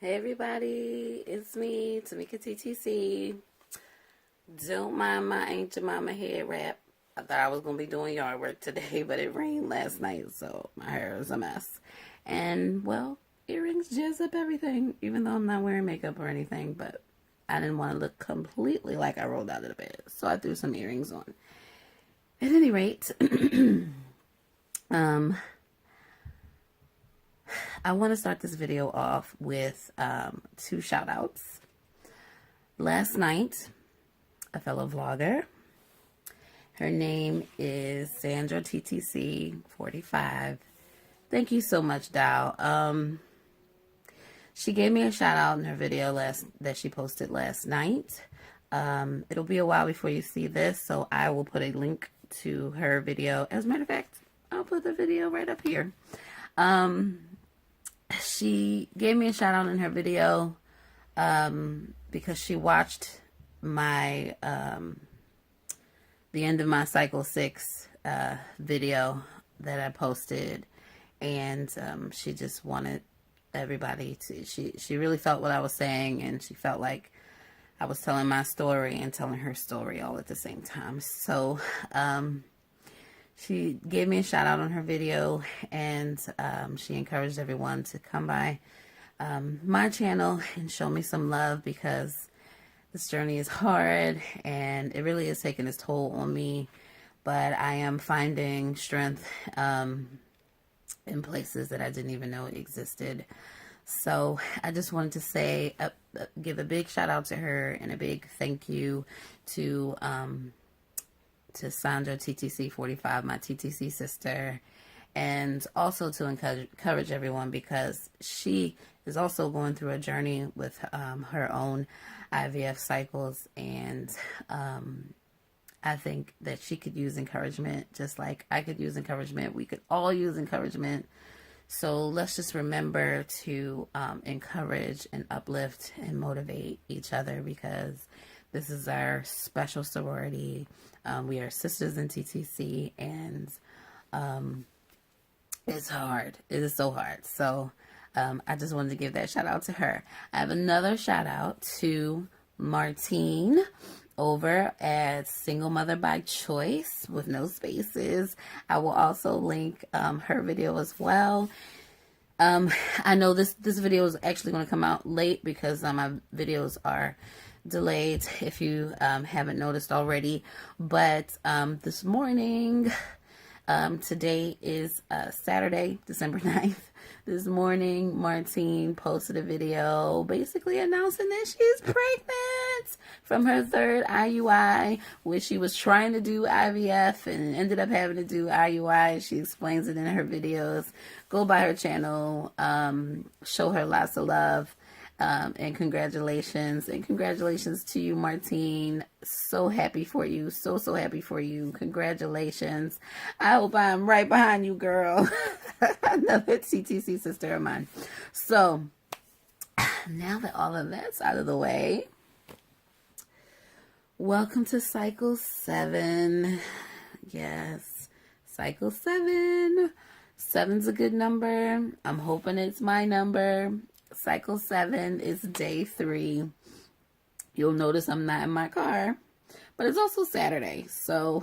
Hey everybody, it's me, Tamika TTC. Don't mind my ancient mama head wrap. I thought I was going to be doing yard work today, but it rained last night, so my hair is a mess. And, well, earrings jazz up everything, even though I'm not wearing makeup or anything, but I didn't want to look completely like I rolled out of the bed, so I threw some earrings on. At any rate, um, I want to start this video off with two shout outs. Last night, a fellow vlogger, her name is Sandra TTC 45. Thank you so much, Dow. She gave me a shout out in her video that she posted last night. It'll be a while before you see this, so I will put a link to her video. As a matter of fact, I'll put the video right up here. She gave me a shout out in her video because she watched my the end of my cycle 6 video that I posted, and she just wanted everybody to, she really felt what I was saying, and she felt like I was telling my story and telling her story all at the same time. So she gave me a shout out on her video, and she encouraged everyone to come by my channel and show me some love, because this journey is hard and it really is taking its toll on me, but I am finding strength in places that I didn't even know existed. So I just wanted to say, give a big shout out to her and a big thank you to Sandra TTC 45, my TTC sister, and also to encourage everyone, because she is also going through a journey with her own IVF cycles, and I think that she could use encouragement just like I could use encouragement. We could all use encouragement. So let's just remember to encourage and uplift and motivate each other, because this is our special sorority. We are sisters in TTC, and it's hard. It is so hard. So I just wanted to give that shout out to her. I have another shout out to Martine over at Single Mother by Choice with no spaces. I will also link her video as well. I know this video is actually going to come out late because my videos are delayed, if you haven't noticed already. But this morning, today is Saturday, December 9th. This morning, Martine posted a video basically announcing that she's pregnant from her third IUI, which she was trying to do IVF and ended up having to do IUI. She explains it in her videos. Go by her channel, show her lots of love. And congratulations to you, Martine. So happy for you. So happy for you. Congratulations. I hope I'm right behind you, girl. Another TTC sister of mine. So now that all of that's out of the way, welcome to cycle 7. Yes, cycle 7. 7's a good number. I'm hoping it's my number. Cycle 7 is day 3. You'll notice I'm not in my car, but it's also Saturday. So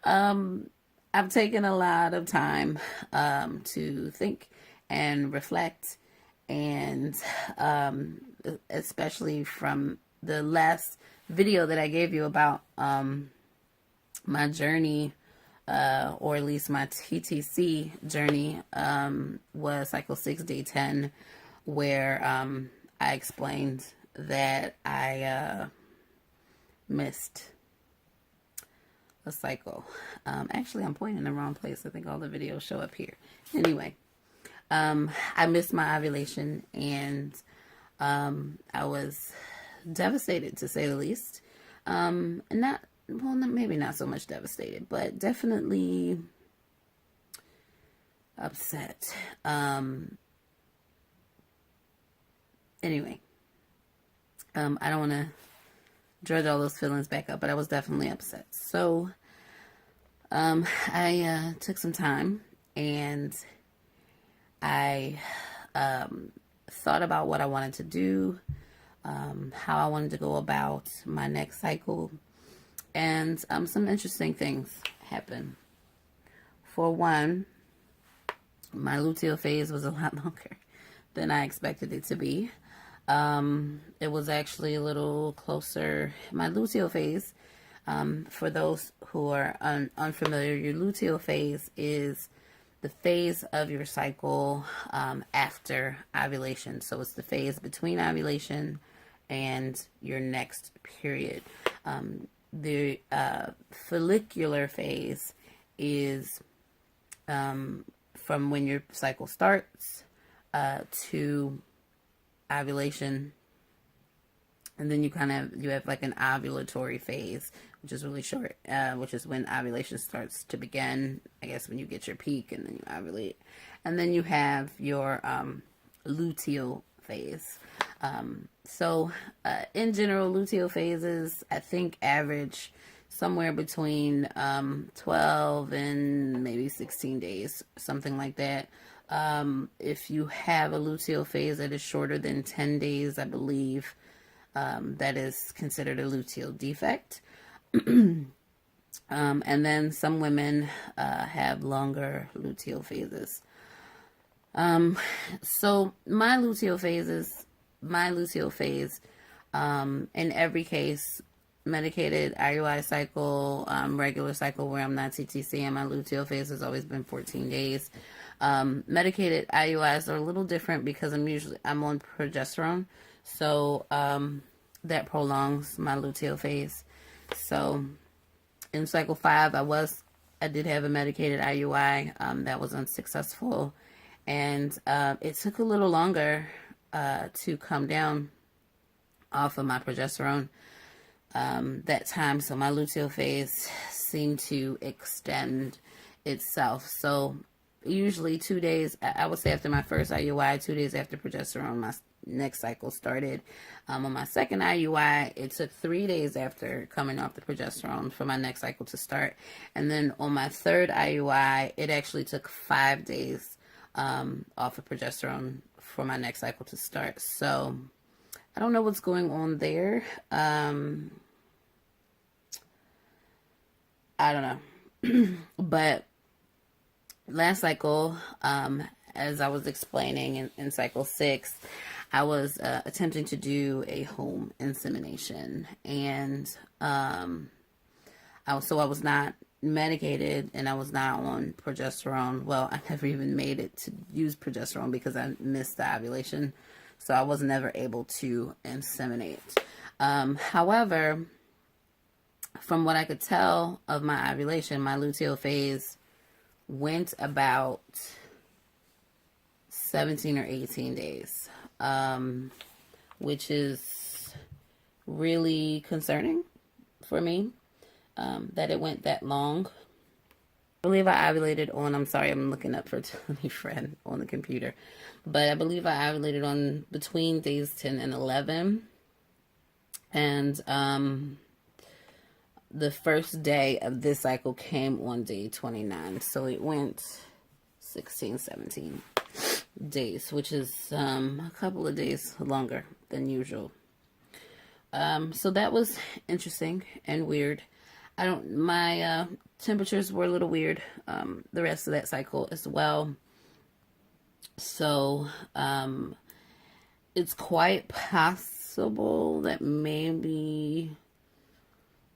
I've taken a lot of time to think and reflect, and especially from the last video that I gave you about my journey, or at least my TTC journey, was cycle 6, day 10, where I explained that I missed a cycle. Actually, I'm pointing in the wrong place. I think all the videos show up here. Anyway, I missed my ovulation, and I was devastated, to say the least. And maybe not so much devastated, but definitely upset. Anyway, I don't want to dredge all those feelings back up, but I was definitely upset. So I took some time, and I thought about what I wanted to do, how I wanted to go about my next cycle, and some interesting things happened. For one, my luteal phase was a lot longer than I expected it to be. It was actually a little closer. My luteal phase, for those who are unfamiliar, your luteal phase is the phase of your cycle after ovulation. So it's the phase between ovulation and your next period. The follicular phase is from when your cycle starts to ovulation, and then you have like an ovulatory phase, which is really short, which is when ovulation starts to begin, I guess, when you get your peak and then you ovulate. And then you have your luteal phase. So in general, luteal phases, I think, average somewhere between 12 and maybe 16 days, something like that. If you have a luteal phase that is shorter than 10 days, I believe that is considered a luteal defect. And then some women have longer luteal phases. So my luteal phase, in every case, medicated IUI cycle, regular cycle where I'm not TTC, and my luteal phase has always been 14 days. Medicated IUIs are a little different because I'm on progesterone, so that prolongs my luteal phase. So in cycle 5, I did have a medicated IUI that was unsuccessful, and it took a little longer to come down off of my progesterone that time. So my luteal phase seemed to extend itself. So usually 2 days, I would say after my first IUI, 2 days after progesterone, my next cycle started. On my second IUI, it took 3 days after coming off the progesterone for my next cycle to start. And then on my third IUI, it actually took 5 days off of progesterone for my next cycle to start. So I don't know what's going on there. I don't know. But last cycle, as I was explaining in cycle 6, I was attempting to do a home insemination, and I was not medicated, and I was not on progesterone. Well, I never even made it to use progesterone because I missed the ovulation, so I was never able to inseminate. However, from what I could tell of my ovulation, my luteal phase went about 17 or 18 days, which is really concerning for me, that it went that long. I believe I ovulated on, I'm sorry, I'm looking up fertility friend on the computer, but I believe I ovulated on between days 10 and 11, and the first day of this cycle came on day 29, so it went 16, 17 days, which is a couple of days longer than usual. So that was interesting and weird. My temperatures were a little weird the rest of that cycle as well. So it's quite possible that maybe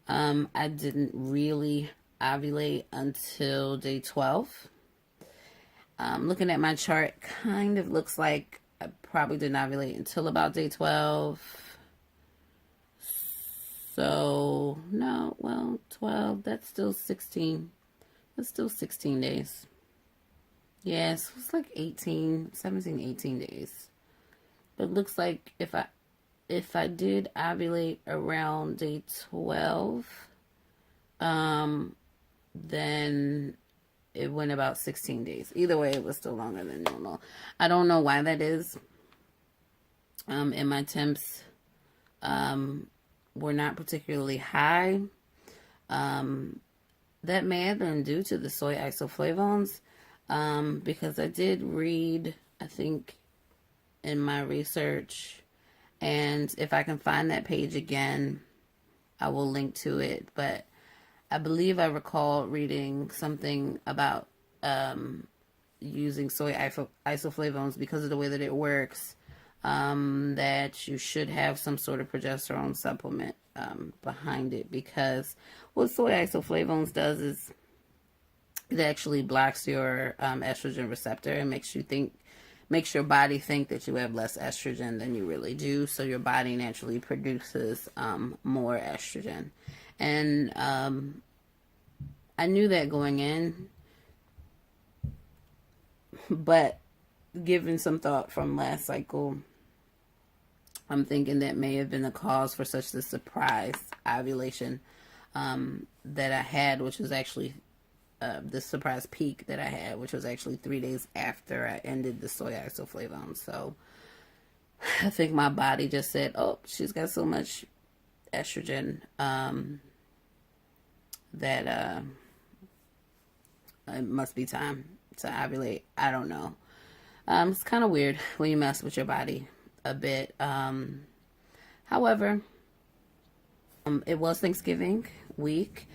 I didn't really ovulate until day 12. Looking at my chart, kind of looks like I probably didn't ovulate until about day 12. So, no, well, 12, that's still 16. That's still 16 days. Yes, it's like 17, 18 days. But it looks like if I did ovulate around day 12, then it went about 16 days. Either way, it was still longer than normal. I don't know why that is. And my temps were not particularly high. That may have been due to the soy isoflavones, because I did read, I think, in my research, and if I can find that page again, I will link to it. But I believe I recall reading something about using soy isoflavones because of the way that it works, that you should have some sort of progesterone supplement behind it, because what soy isoflavones does is it actually blocks your estrogen receptor and makes your body think that you have less estrogen than you really do, so your body naturally produces more estrogen. And I knew that going in, but given some thought from last cycle, I'm thinking that may have been the cause for such the surprise ovulation that I had, which was actually the surprise peak that I had, which was actually 3 days after I ended the soy isoflavone. So I think my body just said, oh, she's got so much estrogen that it must be time to ovulate. I don't know. It's kind of weird when you mess with your body a bit. However, it was Thanksgiving week.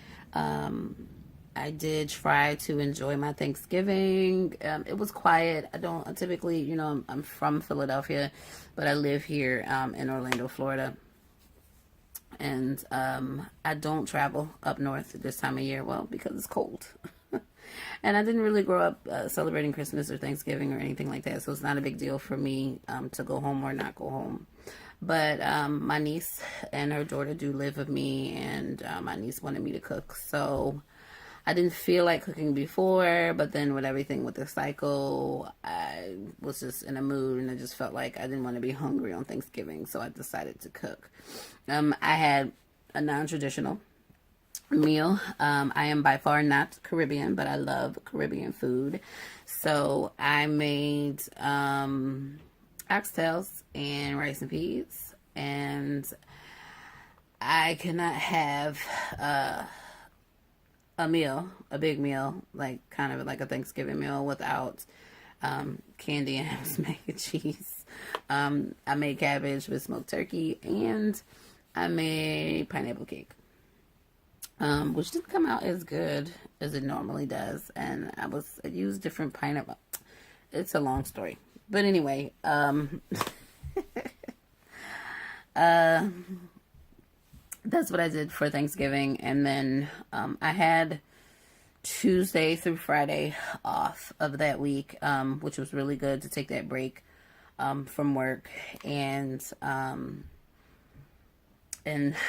I did try to enjoy my Thanksgiving. It was quiet. I don't typically, I'm from Philadelphia, but I live here in Orlando, Florida. And I don't travel up north this time of year, well, because it's cold. And I didn't really grow up celebrating Christmas or Thanksgiving or anything like that, so it's not a big deal for me to go home or not go home. But my niece and her daughter do live with me, and my niece wanted me to cook. So I didn't feel like cooking before, but then with everything with the cycle, I was just in a mood, and I just felt like I didn't want to be hungry on Thanksgiving, so I decided to cook. I had a non-traditional meal. I am by far not Caribbean, but I love Caribbean food. So I made oxtails and rice and peas, and I cannot have a big meal, like kind of like a Thanksgiving meal, without candy and ham, mac and cheese. I made cabbage with smoked turkey, and I made pineapple cake, which didn't come out as good as it normally does. And I used different pineapple. It's a long story, but anyway, that's what I did for Thanksgiving. And then I had Tuesday through Friday off of that week, which was really good to take that break from work and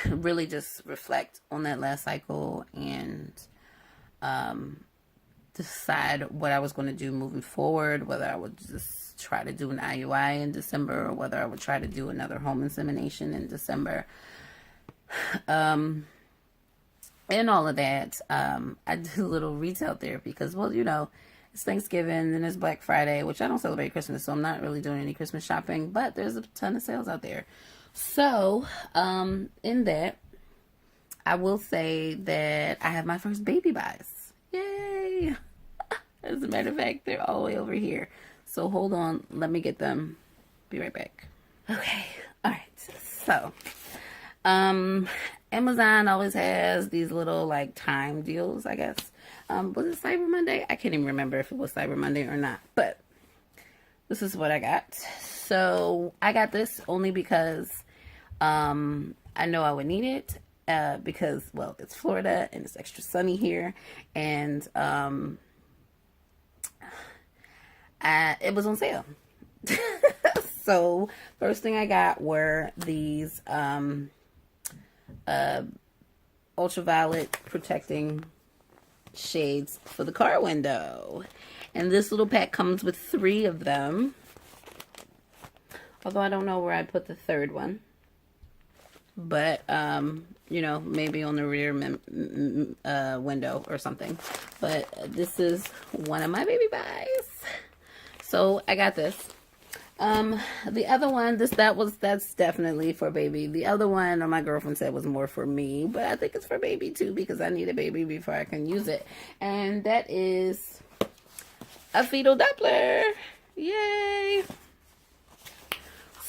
really just reflect on that last cycle and decide what I was going to do moving forward, whether I would just try to do an IUI in December or whether I would try to do another home insemination in December. And all of that. I did a little retail therapy because, well, it's Thanksgiving and it's Black Friday, which I don't celebrate Christmas, so I'm not really doing any Christmas shopping, but there's a ton of sales out there. So, in that, I will say that I have my first baby buys. Yay! As a matter of fact, they're all the way over here. So hold on, let me get them. Be right back. Okay, all right. So, Amazon always has these little time deals, I guess. Was it Cyber Monday? I can't even remember if it was Cyber Monday or not, but this is what I got. So I got this only because I know I would need it because, well, it's Florida and it's extra sunny here, and it was on sale. So first thing I got were these ultraviolet protecting shades for the car window, and this little pack comes with 3 of them, although I don't know where I put the third one, but maybe on the rear window or something. But this is one of my baby buys, so I got this. The other one, that's definitely for baby. The other one, my girlfriend said, was more for me, but I think it's for baby too because I need a baby before I can use it. And that is a fetal Doppler. Yay!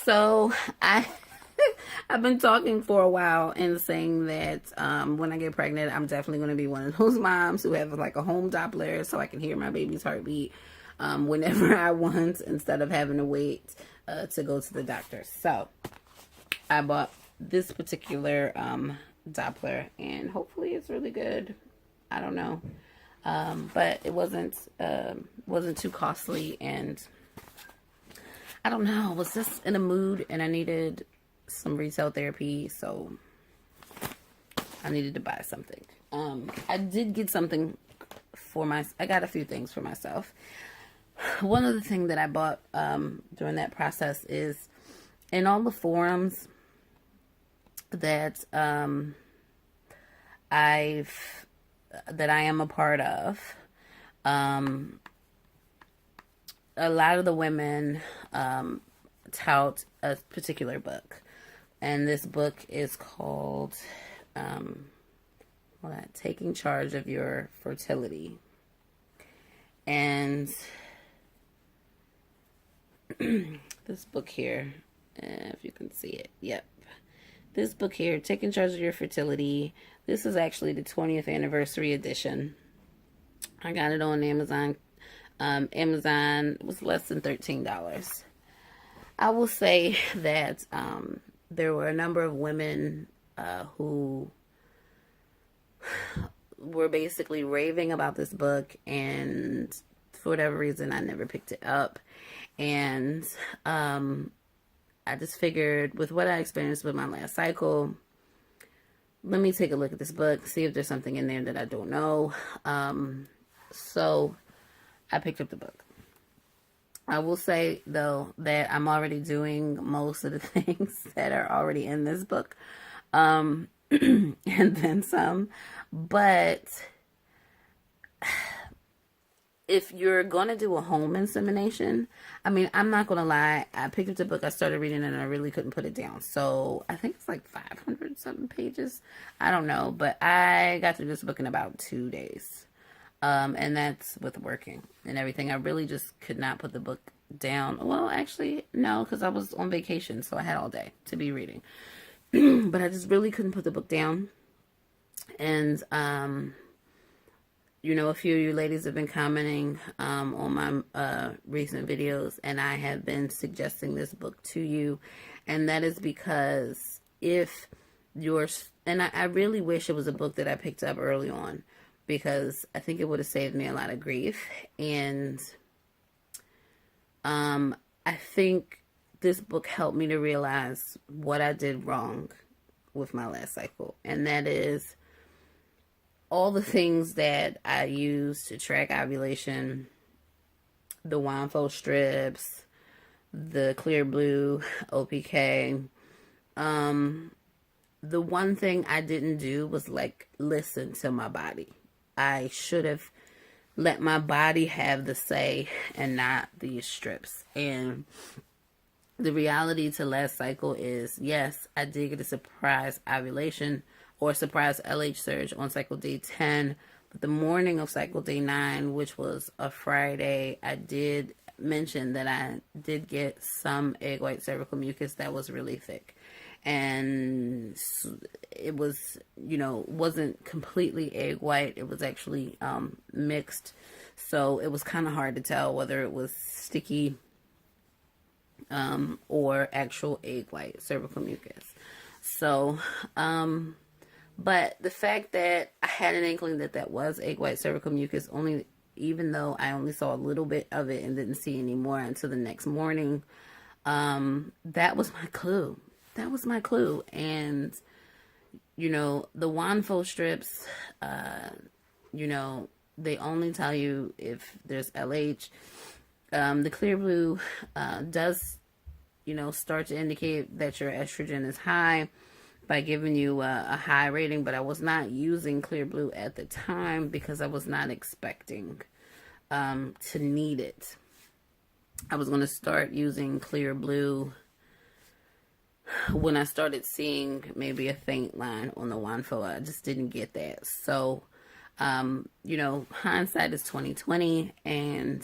So I I've been talking for a while and saying that when I get pregnant, I'm definitely going to be one of those moms who have like a home Doppler so I can hear my baby's heartbeat whenever I want instead of having to wait to go to the doctor. So I bought this particular Doppler and hopefully it's really good. I don't know. But it wasn't too costly, and I don't know, I was just in a mood and I needed some retail therapy, so I needed to buy something. I did get something I got a few things for myself. One of the things that I bought during that process is in all the forums that I am a part of, a lot of the women tout a particular book. And this book is called Taking Charge of Your Fertility. And this book here, if you can see it, yep. This book here, Taking Charge of Your Fertility, this is actually the 20th anniversary edition. I got it on Amazon. Amazon was less than $13. I will say that there were a number of women who were basically raving about this book, and for whatever reason, I never picked it up. And I just figured, with what I experienced with my last cycle, let me take a look at this book, see if there's something in there that I don't know. So I picked up the book. I will say, though, that I'm already doing most of the things that are already in this book, and then some. But if you're going to do a home insemination, I mean, I'm not going to lie, I picked up the book, I started reading it, and I really couldn't put it down. So I think it's like 500 something pages. I don't know, but I got through this book in about 2 days. And that's with working and everything. I really just could not put the book down. Well, actually, no, because I was on vacation, so I had all day to be reading. But I just really couldn't put the book down. And, you know, a few of you ladies have been commenting on my recent videos, and I have been suggesting this book to you. And that is because if you're, and I really wish it was a book that I picked up early on, because I think it would have saved me a lot of grief. And I think this book helped me to realize what I did wrong with my last cycle. And that is all the things that I used to track ovulation, the Wanfo strips, the Clear Blue OPK. The one thing I didn't do was like listen to my body. I should have let my body have the say and not these strips. And the reality to last cycle is, yes, I did get a surprise ovulation or surprise LH surge on cycle day 10. But the morning of cycle day 9, which was a Friday, I did mention that I did get some egg white cervical mucus that was really thick. And it was, you know, wasn't completely egg white. It was actually mixed. So it was kind of hard to tell whether it was sticky or actual egg white cervical mucus. So, but the fact that I had an inkling that that was egg white cervical mucus, even though I only saw a little bit of it and didn't see any more until the next morning, that was my clue. That was my clue. And, you know, the Wanfo strips, you know, they only tell you if there's LH. The Clear Blue does, you know, start to indicate that your estrogen is high by giving you a high rating. But I was not using Clear Blue at the time because I was not expecting to need it. I was going to start using Clear Blue when I started seeing maybe a faint line on the Wanfo. I just didn't get that. So, you know, hindsight is 20/20, and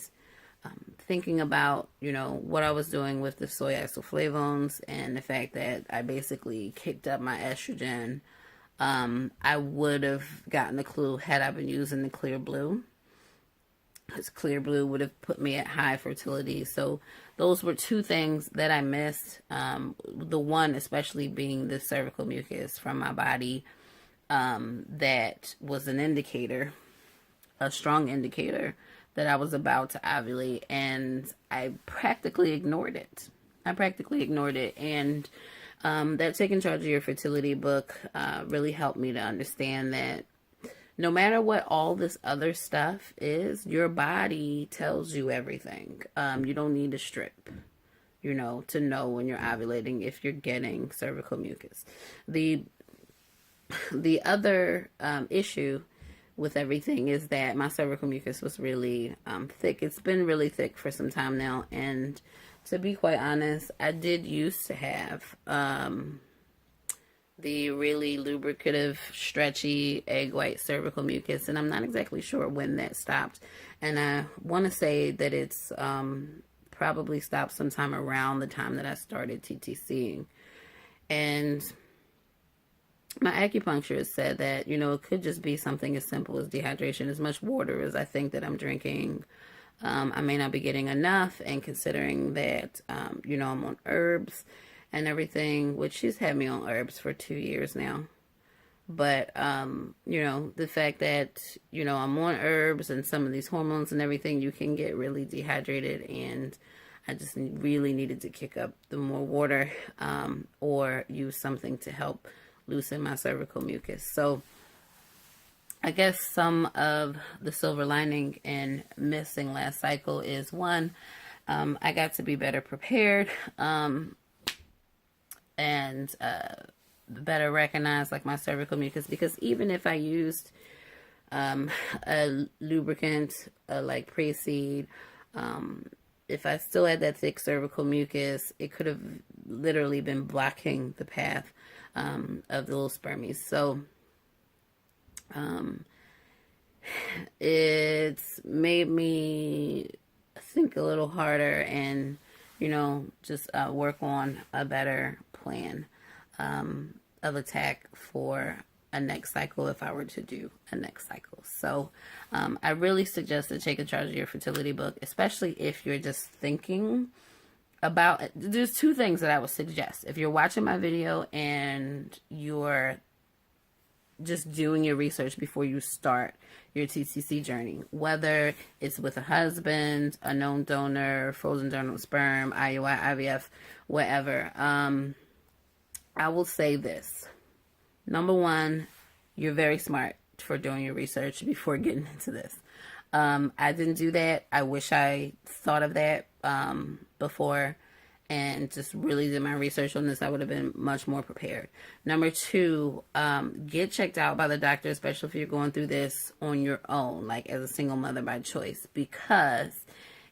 thinking about, you know, what I was doing with the soy isoflavones and the fact that I basically kicked up my estrogen, I would have gotten a clue had I been using the clear blue. Because clear blue would have put me at high fertility. So those were two things that I missed. The one especially being the cervical mucus from my body, that was an indicator, a strong indicator that I was about to ovulate, and I practically ignored it. And that Taking Charge of Your Fertility book really helped me to understand that no matter what all this other stuff is, your body tells you everything. You don't need to strip, you know, to know when you're ovulating if you're getting cervical mucus. The other issue with everything is that my cervical mucus was really thick. It's been really thick for some time now, and to be quite honest, I did used to have the really lubricative, stretchy egg white cervical mucus, and I'm not exactly sure when that stopped. And I want to say that it's probably stopped sometime around the time that I started TTCing. And my acupuncturist said that, you know, it could just be something as simple as dehydration. As much water as I think that I'm drinking, I may not be getting enough, and considering that, you know, I'm on herbs and everything, which she's had me on herbs for 2 years now. But, you know, the fact that, you know, I'm on herbs and some of these hormones and everything, you can get really dehydrated, and I just really needed to kick up the more water, or use something to help loosen my cervical mucus. So I guess some of the silver lining in missing last cycle is, one, I got to be better prepared, and better recognize like my cervical mucus, because even if I used a lubricant like pre-seed, if I still had that thick cervical mucus, it could have literally been blocking the path of the little spermies. So it's made me think a little harder and, you know, just work on a better plan of attack for a next cycle if I were to do a next cycle. So I really suggest to take charge of your fertility book, especially if you're just thinking about it. There's two things that I would suggest. If you're watching my video and you're just doing your research before you start your TTC journey, whether it's with a husband, a known donor, frozen donor sperm, IUI, IVF, whatever, I will say this. Number one, you're very smart for doing your research before getting into this. I didn't do that. I wish I thought of that before and just really did my research on this. I would have been much more prepared. Number two, get checked out by the doctor, especially if you're going through this on your own, like as a single mother by choice, because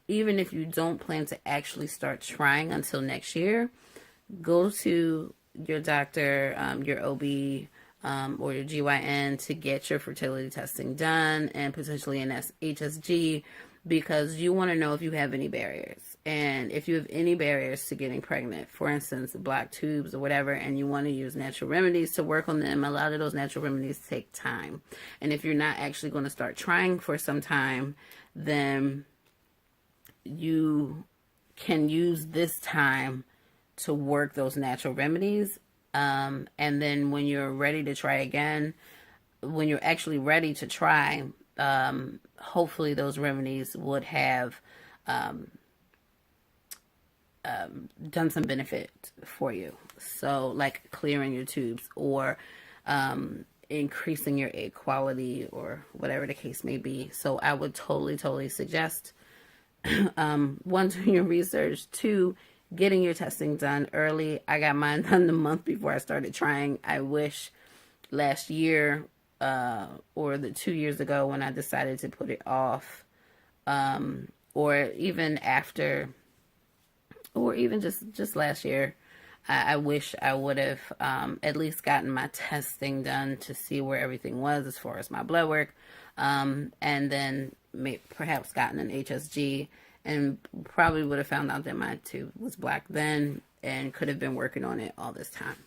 even if you don't plan to actually start trying until next year, go to your doctor, your OB, or your GYN to get your fertility testing done, and potentially an HSG, because you want to know if you have any barriers. And if you have any barriers to getting pregnant, for instance, blocked tubes or whatever, and you want to use natural remedies to work on them, a lot of those natural remedies take time. And if you're not actually going to start trying for some time, then you can use this time to work those natural remedies. And then when you're ready to try again, when you're actually ready to try, hopefully those remedies would have done some benefit for you. So like clearing your tubes, or increasing your egg quality, or whatever the case may be. So I would totally suggest, one, doing your research, two, getting your testing done early. I got mine done the month before I started trying. I wish last year, or the 2 years ago when I decided to put it off, or even after, or even just last year, I wish I would have at least gotten my testing done to see where everything was as far as my blood work, and then perhaps gotten an HSG and probably would have found out that my tube was black then and could have been working on it all this time.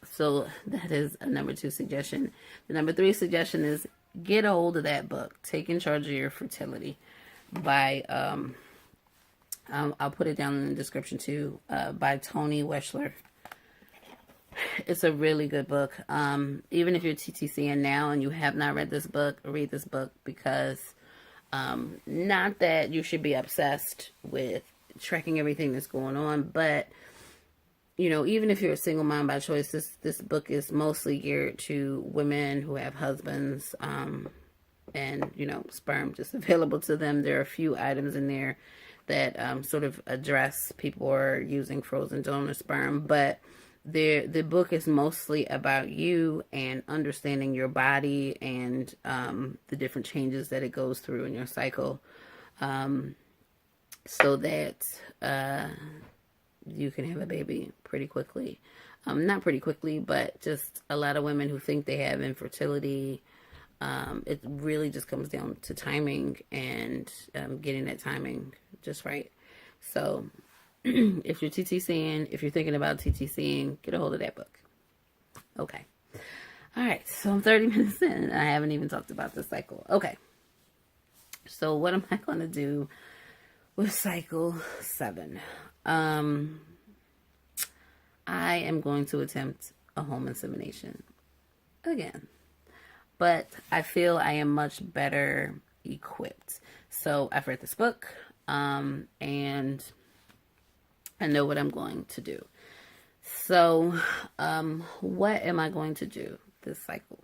So that is a number 2 suggestion. The number 3 suggestion is get a hold of that book, Taking Charge of Your Fertility, by I'll put it down in the description too, by Tony Weschler. It's a really good book. Even if you're TTCing now and you have not read this book, read this book, because not that you should be obsessed with tracking everything that's going on, but you know, even if you're a single mom by choice, this book is mostly geared to women who have husbands, and, you know, sperm just available to them. There are a few items in there that sort of address people who are using frozen donor sperm, but the book is mostly about you and understanding your body and the different changes that it goes through in your cycle, so that you can have a baby pretty quickly. Not pretty quickly, but just a lot of women who think they have infertility. It really just comes down to timing and getting that timing just right. So if you're TTCing, if you're thinking about TTCing, get a hold of that book. Okay. All right. So I'm 30 minutes in and I haven't even talked about this cycle. Okay. So what am I going to do with cycle 7? I am going to attempt a home insemination again, but I feel I am much better equipped. So I've read this book, and I know what I'm going to do. So, what am I going to do this cycle?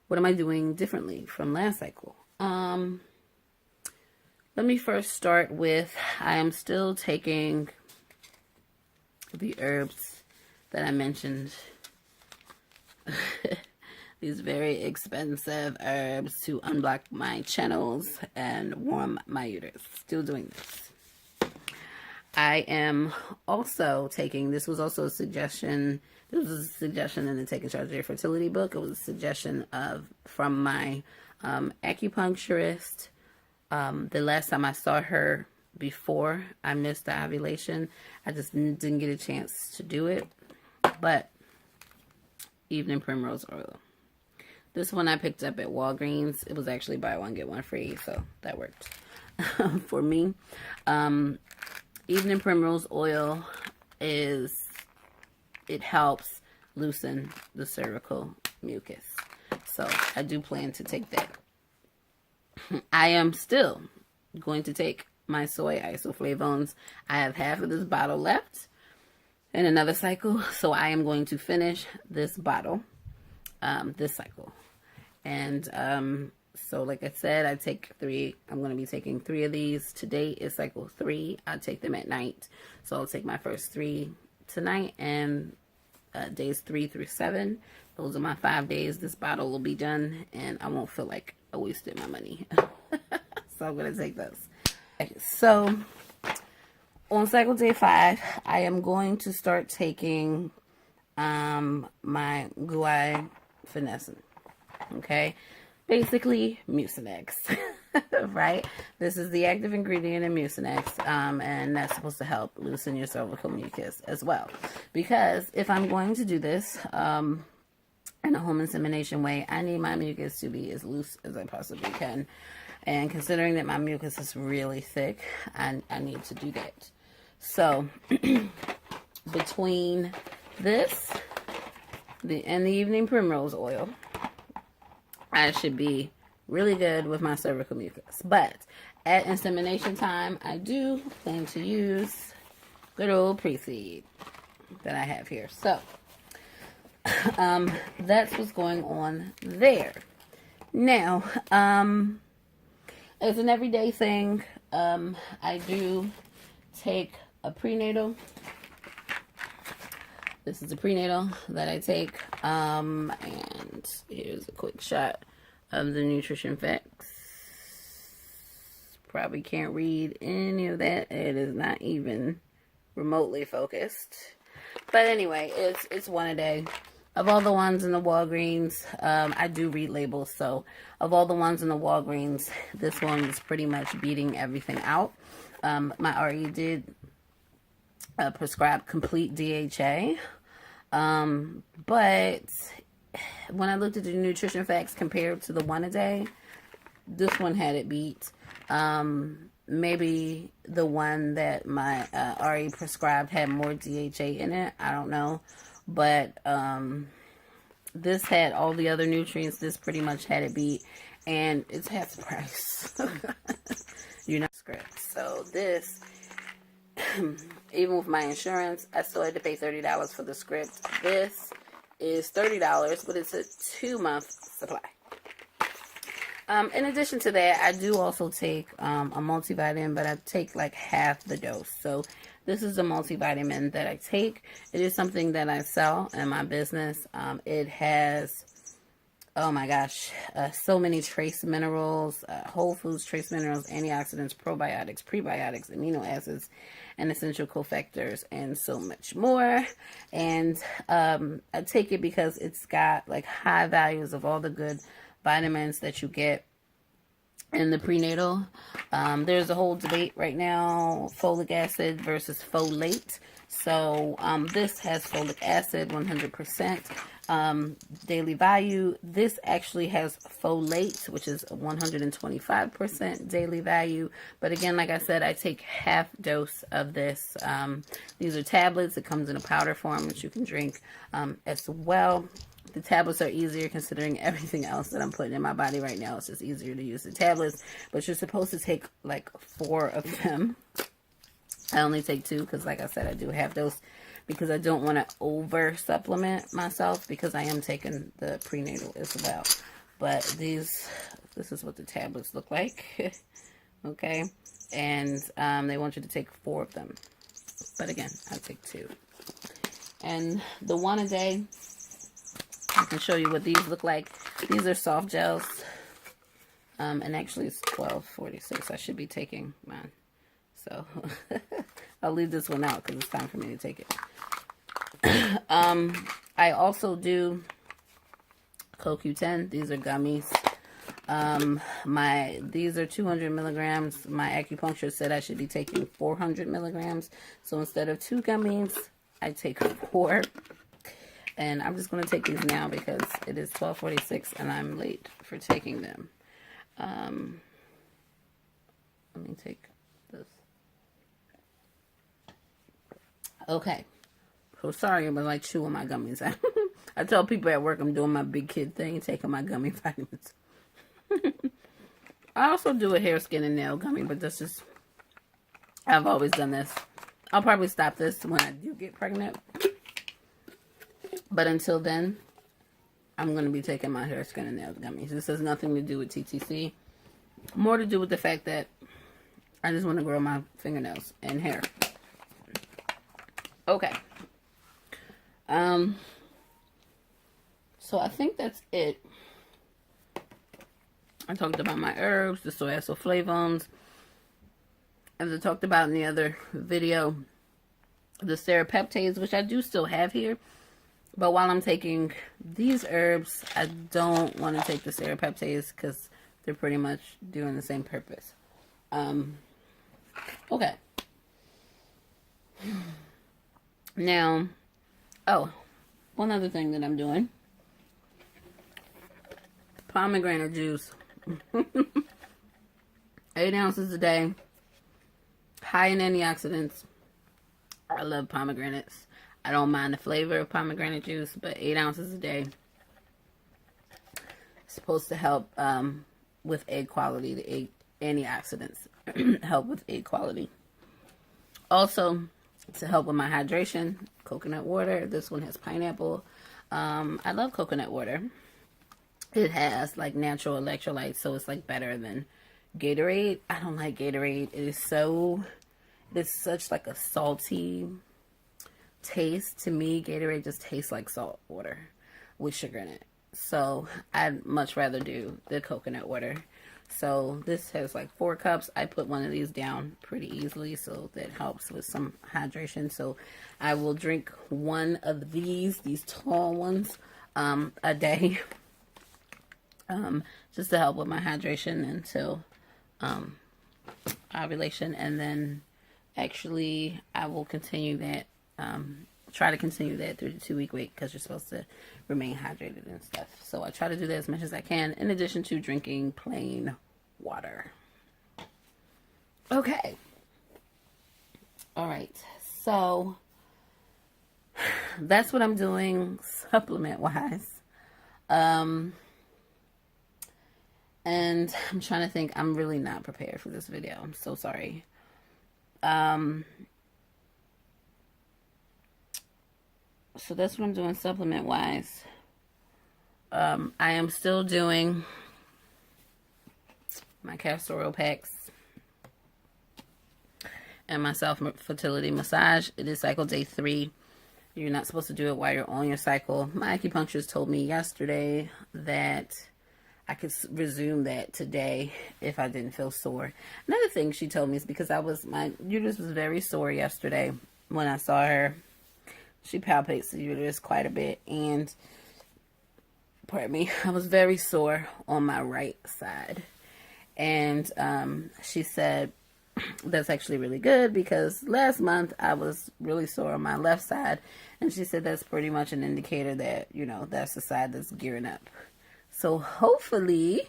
What am I doing differently from last cycle? Let me first start with, I am still taking the herbs that I mentioned. These very expensive herbs to unblock my channels and warm my uterus. Still doing this. I am also taking, this was also a suggestion, this was a suggestion in the Taking Charge of Your Fertility book. It was a suggestion from my acupuncturist. The last time I saw her before I missed the ovulation, I just didn't get a chance to do it. But evening primrose oil. This one I picked up at Walgreens. It was actually buy one get one free, so that worked for me. Evening primrose oil it helps loosen the cervical mucus. So I do plan to take that. I am still going to take my soy isoflavones. I have half of this bottle left in another cycle, so I am going to finish this bottle this cycle. And so like I said, I take 3. I'm going to be taking 3 of these. Today is cycle 3. I take them at night. So I'll take my first 3 tonight and days 3 through 7. Those are my 5 days. This bottle will be done and I won't feel like I wasted my money. So I'm going to take those. Okay, so on cycle day 5, I am going to start taking my Guai Finessing. Okay, basically Mucinex, right? This is the active ingredient in Mucinex, and that's supposed to help loosen your cervical mucus as well. Because if I'm going to do this in a home insemination way, I need my mucus to be as loose as I possibly can. And considering that my mucus is really thick, I need to do that. So between this and the evening primrose oil, I should be really good with my cervical mucus. But at insemination time, I do plan to use good old pre-seed that I have here. So that's what's going on there. Now, as an everyday thing, I do take a prenatal. This is a prenatal that I take, and here's a quick shot of the nutrition facts. Probably can't read any of that. It is not even remotely focused. But anyway, it's one a day. of all the ones in the Walgreens, I do read labels, so of all the ones in the Walgreens, this one is pretty much beating everything out. My RE did prescribe complete DHA, but when I looked at the nutrition facts compared to the one a day, this one had it beat. Maybe the one that my RE prescribed had more DHA in it. I don't know. But this had all the other nutrients. This pretty much had it beat. And it's half the price. You know, script. So this, even with my insurance, I still had to pay $30 for the script. This is $30, but it's a 2-month supply. In addition to that, I do also take a multivitamin, but I take like half the dose. So this is a multivitamin that I take. It is something that I sell in my business. It has, oh my gosh, so many trace minerals, whole foods, trace minerals, antioxidants, probiotics, prebiotics, amino acids, and essential cofactors, and so much more. And I take it because it's got like high values of all the good vitamins that you get in the prenatal. There's a whole debate right now, folic acid versus folate. So this has folic acid, 100% daily value. This actually has folate, which is 125% daily value. But again, like I said, I take half dose of this. These are tablets. It comes in a powder form that you can drink as well. The tablets are easier considering everything else that I'm putting in my body right now. It's just easier to use the tablets. But you're supposed to take like 4 of them. I only take 2 because, like I said, I do half dose because I don't want to over supplement myself because I am taking the prenatal as well. But this is what the tablets look like. Okay. And they want you to take 4 of them. But again, I take 2. And the one a day, I can show you what these look like. These are soft gels. And actually it's $12.46. I should be taking mine. So I'll leave this one out because it's time for me to take it. I also do CoQ10. These are gummies. These are 200 milligrams. My acupuncturist said I should be taking 400 milligrams. So instead of 2 gummies, I take 4. And I'm just going to take these now because it is $12.46 and I'm late for taking them. Let me take this. Okay. So sorry, I'm like chewing my gummies out. I tell people at work I'm doing my big kid thing, taking my gummy vitamins. I also do a hair, skin, and nail gummy, but this is, I've always done this. I'll probably stop this when I do get pregnant. But until then, I'm going to be taking my hair, skin, and nails gummies. This has nothing to do with TTC. More to do with the fact that I just want to grow my fingernails and hair. Okay. So I think that's it. I talked about my herbs, the soy isoflavones. As I talked about in the other video, the serapeptase, which I do still have here. But while I'm taking these herbs, I don't want to take the serapeptase because they're pretty much doing the same purpose. Okay. Now, one other thing that I'm doing. Pomegranate juice. 8 ounces a day. High in antioxidants. I love pomegranates. I don't mind the flavor of pomegranate juice, but 8 ounces a day. It's supposed to help with egg quality. The egg antioxidants help with egg quality. Also, to help with my hydration, coconut water. This one has pineapple. I love coconut water. It has like natural electrolytes, so it's like better than Gatorade. I don't like Gatorade. It's such like a salty taste. To me, Gatorade just tastes like salt water with sugar in it. So I'd much rather do the coconut water. So this has like 4 cups. I put one of these down pretty easily, so that helps with some hydration. So I will drink one of these tall ones, a day, just to help with my hydration until ovulation. And then actually I will continue that, try to continue that through the 2-week wait, because you're supposed to remain hydrated and stuff. So I try to do that as much as I can, in addition to drinking plain water. Okay. All right. So that's what I'm doing supplement wise. And I'm trying to think. I'm really not prepared for this video. I'm so sorry. So that's what I'm doing supplement wise. I am still doing my castor oil packs and my self-fertility massage. It is cycle day 3. You're not supposed to do it while you're on your cycle. My acupuncturist told me yesterday that I could resume that today if I didn't feel sore. Another thing she told me is because my uterus was very sore yesterday when I saw her. She palpates the uterus quite a bit, and pardon me, I was very sore on my right side. And she said that's actually really good, because last month I was really sore on my left side, and she said that's pretty much an indicator that, you know, that's the side that's gearing up. So hopefully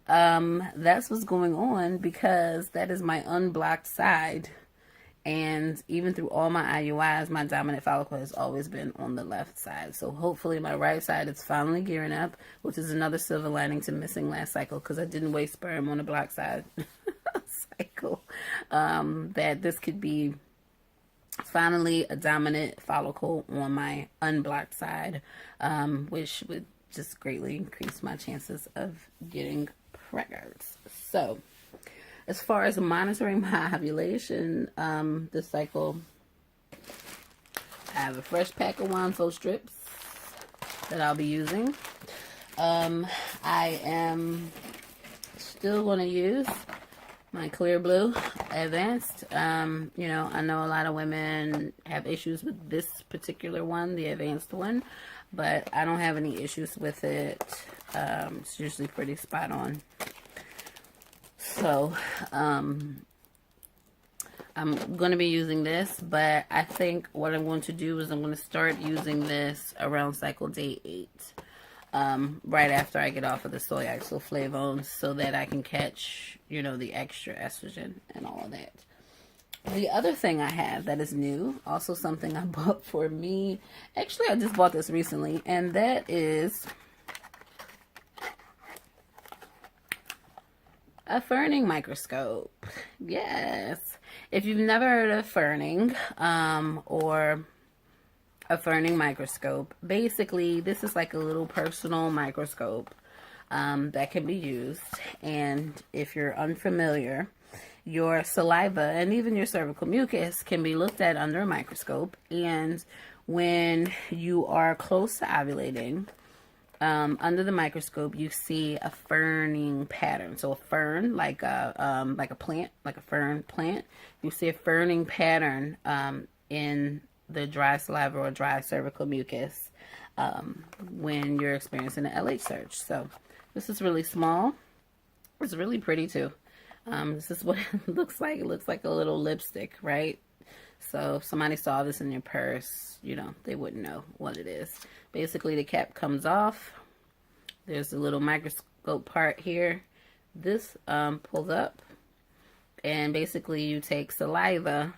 that's what's going on, because that is my unblocked side. And even through all my IUIs, my dominant follicle has always been on the left side. So hopefully my right side is finally gearing up, which is another silver lining to missing last cycle, because I didn't waste sperm on the block side cycle. That this could be finally a dominant follicle on my unblocked side, which would just greatly increase my chances of getting pregnant. So as far as monitoring my ovulation this cycle, I have a fresh pack of Wanfo strips that I'll be using. I am still going to use my Clear Blue Advanced. You know, I know a lot of women have issues with this particular one, the advanced one, but I don't have any issues with it. It's usually pretty spot on. So, I'm going to be using this, but I think what I'm going to do is I'm going to start using this around cycle day 8, right after I get off of the soy isoflavones, so that I can catch, you know, the extra estrogen and all of that. The other thing I have that is new, also something I bought for me, actually I just bought this recently, and that is a ferning microscope. Yes. If you've never heard of ferning, or a ferning microscope, basically this is like a little personal microscope that can be used. And if you're unfamiliar, your saliva and even your cervical mucus can be looked at under a microscope. And when you are close to ovulating, under the microscope, you see a ferning pattern. So a fern, like a plant, like a fern plant, you see a ferning pattern in the dry saliva or dry cervical mucus when you're experiencing an LH surge. So this is really small. It's really pretty too. This is what it looks like. It looks like a little lipstick, right? So if somebody saw this in your purse, you know, they wouldn't know what it is. Basically, the cap comes off. There's a little microscope part here. This pulls up. And basically, you take saliva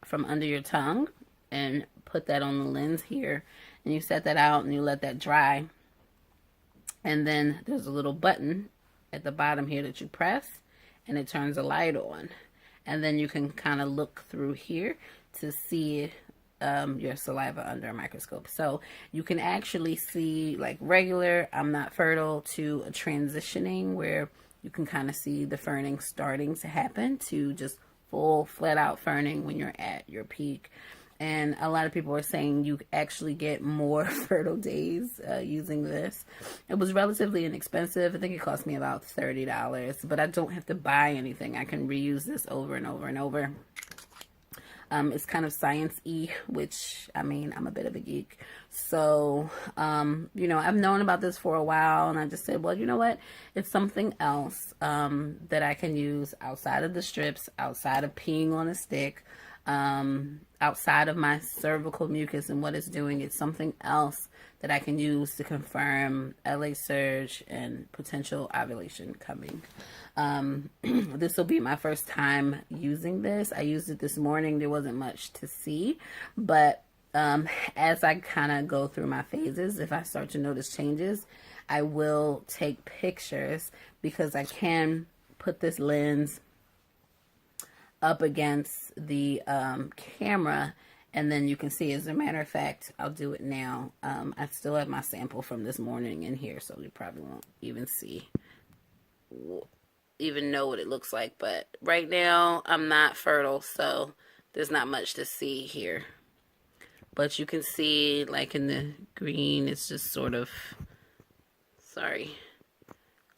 from under your tongue and put that on the lens here. And you set that out and you let that dry. And then there's a little button at the bottom here that you press. And it turns a light on. And then you can kind of look through here to see your saliva under a microscope. So you can actually see like regular, I'm not fertile, to a transitioning where you can kind of see the ferning starting to happen, to just full flat out ferning when you're at your peak. And a lot of people are saying you actually get more fertile days using this. It was relatively inexpensive. I think it cost me about $30, but I don't have to buy anything. I can reuse this over and over and over. It's kind of science-y, which, I mean, I'm a bit of a geek. So, you know, I've known about this for a while, and I just said, well, you know what? It's something else that I can use outside of the strips, outside of peeing on a stick, outside of my cervical mucus and what it's doing. It's something else that I can use to confirm LA surge and potential ovulation coming. This will be my first time using this. I used it this morning. There wasn't much to see, but as I kind of go through my phases, if I start to notice changes, I will take pictures, because I can put this lens up against the camera, and then you can see. As a matter of fact, I'll do it now. I still have my sample from this morning in here, so you probably won't even know what it looks like. But right now, I'm not fertile, so there's not much to see here. But you can see, like in the green, it's just sort of, sorry.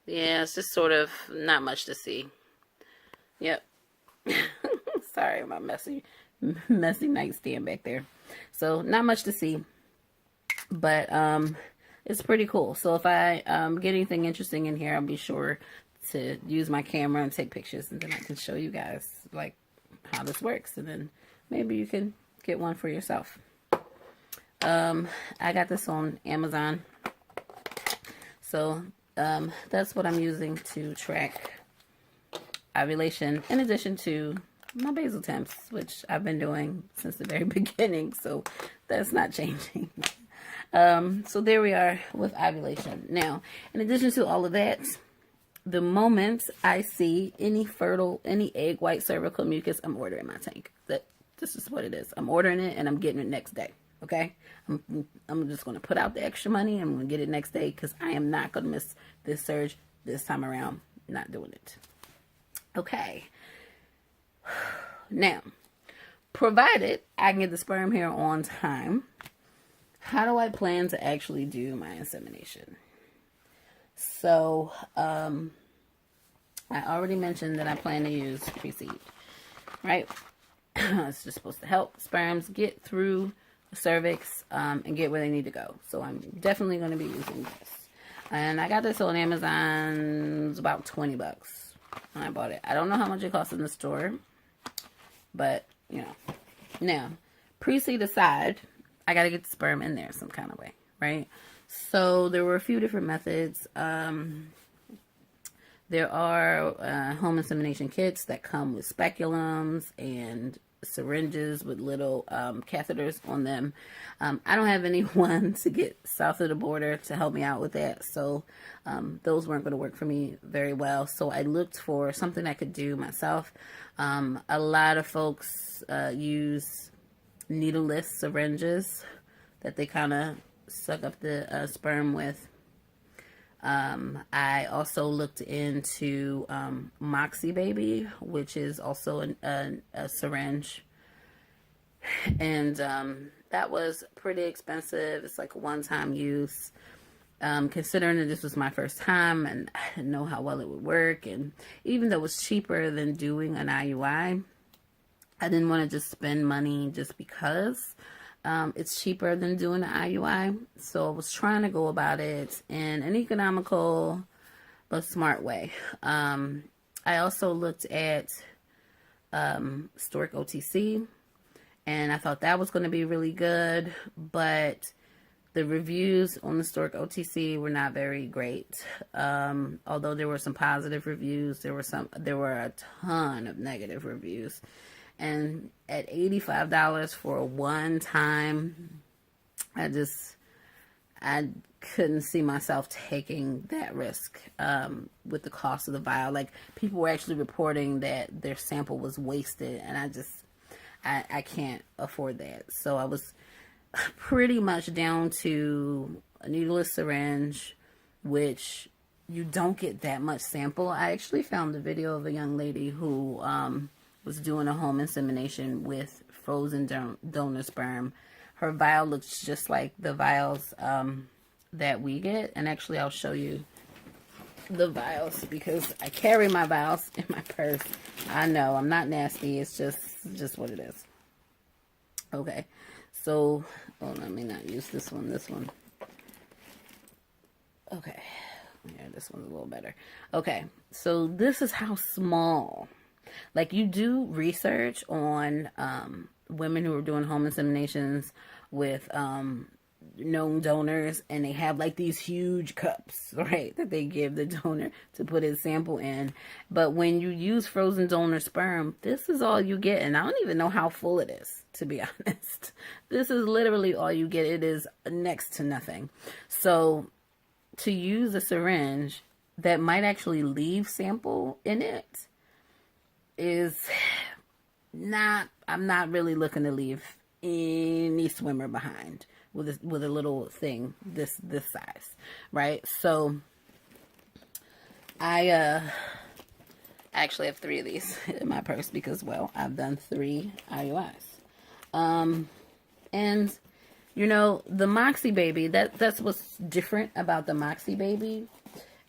Yeah, it's just sort of not much to see. Yep. Sorry, my messy nightstand back there. So not much to see, but it's pretty cool. So if I get anything interesting in here, I'll be sure to use my camera and take pictures, and then I can show you guys like how this works, and then maybe you can get one for yourself. I got this on Amazon, so that's what I'm using to track ovulation, in addition to my basal temps, which I've been doing since the very beginning, so that's not changing. So there we are with ovulation. Now, in addition to all of that, the moment I see any egg white cervical mucus, I'm ordering my tank. This is what it is. I'm ordering it, and I'm getting it next day. Okay? I'm just going to put out the extra money. I'm going to get it next day, because I am not going to miss this surge this time around. Not doing it. Okay. Now, provided I can get the sperm here on time, how do I plan to actually do my insemination? So, I already mentioned that I plan to use pre-seed, right? It's just supposed to help sperms get through the cervix and get where they need to go. So I'm definitely going to be using this. And I got this on Amazon. It's about $20 when I bought it. I don't know how much it costs in the store, but, you know. Now, pre-seed aside, I got to get the sperm in there some kind of way, right? So there were a few different methods. There are home insemination kits that come with speculums and syringes with little catheters on them. I don't have anyone to get south of the border to help me out with that, so those weren't going to work for me very well. So I looked for something I could do myself. A lot of folks use needleless syringes that they kind of suck up the sperm with. I also looked into Moxie Baby, which is also a syringe, and that was pretty expensive. It's like a one-time use. Considering that this was my first time and I didn't know how well it would work, and even though it was cheaper than doing an IUI, I didn't want to just spend money just because. It's cheaper than doing an IUI, so I was trying to go about it in an economical but smart way. I also looked at Stork OTC, and I thought that was going to be really good, but the reviews on the Stork OTC were not very great. Although there were some positive reviews, there were a ton of negative reviews. And at $85 for a one-time, I couldn't see myself taking that risk with the cost of the vial. Like, people were actually reporting that their sample was wasted, and I can't afford that. So I was pretty much down to a needleless syringe, which you don't get that much sample. I actually found a video of a young lady who was doing a home insemination with frozen donor sperm. Her vial looks just like the vials that we get. And actually, I'll show you the vials because I carry my vials in my purse. I know, I'm not nasty. It's just what it is. Okay, so, oh, let me not use this one, Okay, yeah, this one's a little better. Okay, so this is how small. Like, you do research on women who are doing home inseminations with known donors, and they have like these huge cups, right, that they give the donor to put his sample in. But when you use frozen donor sperm, this is all you get, and I don't even know how full it is, to be honest. This is literally all you get. It is next to nothing. So to use a syringe that might actually leave sample in it is not, I'm not really looking to leave any swimmer behind with a little thing this size, right? So I actually have 3 of these in my purse because, well, I've done 3 IUIs. And you know, the Moxie Baby, that's what's different about the Moxie Baby.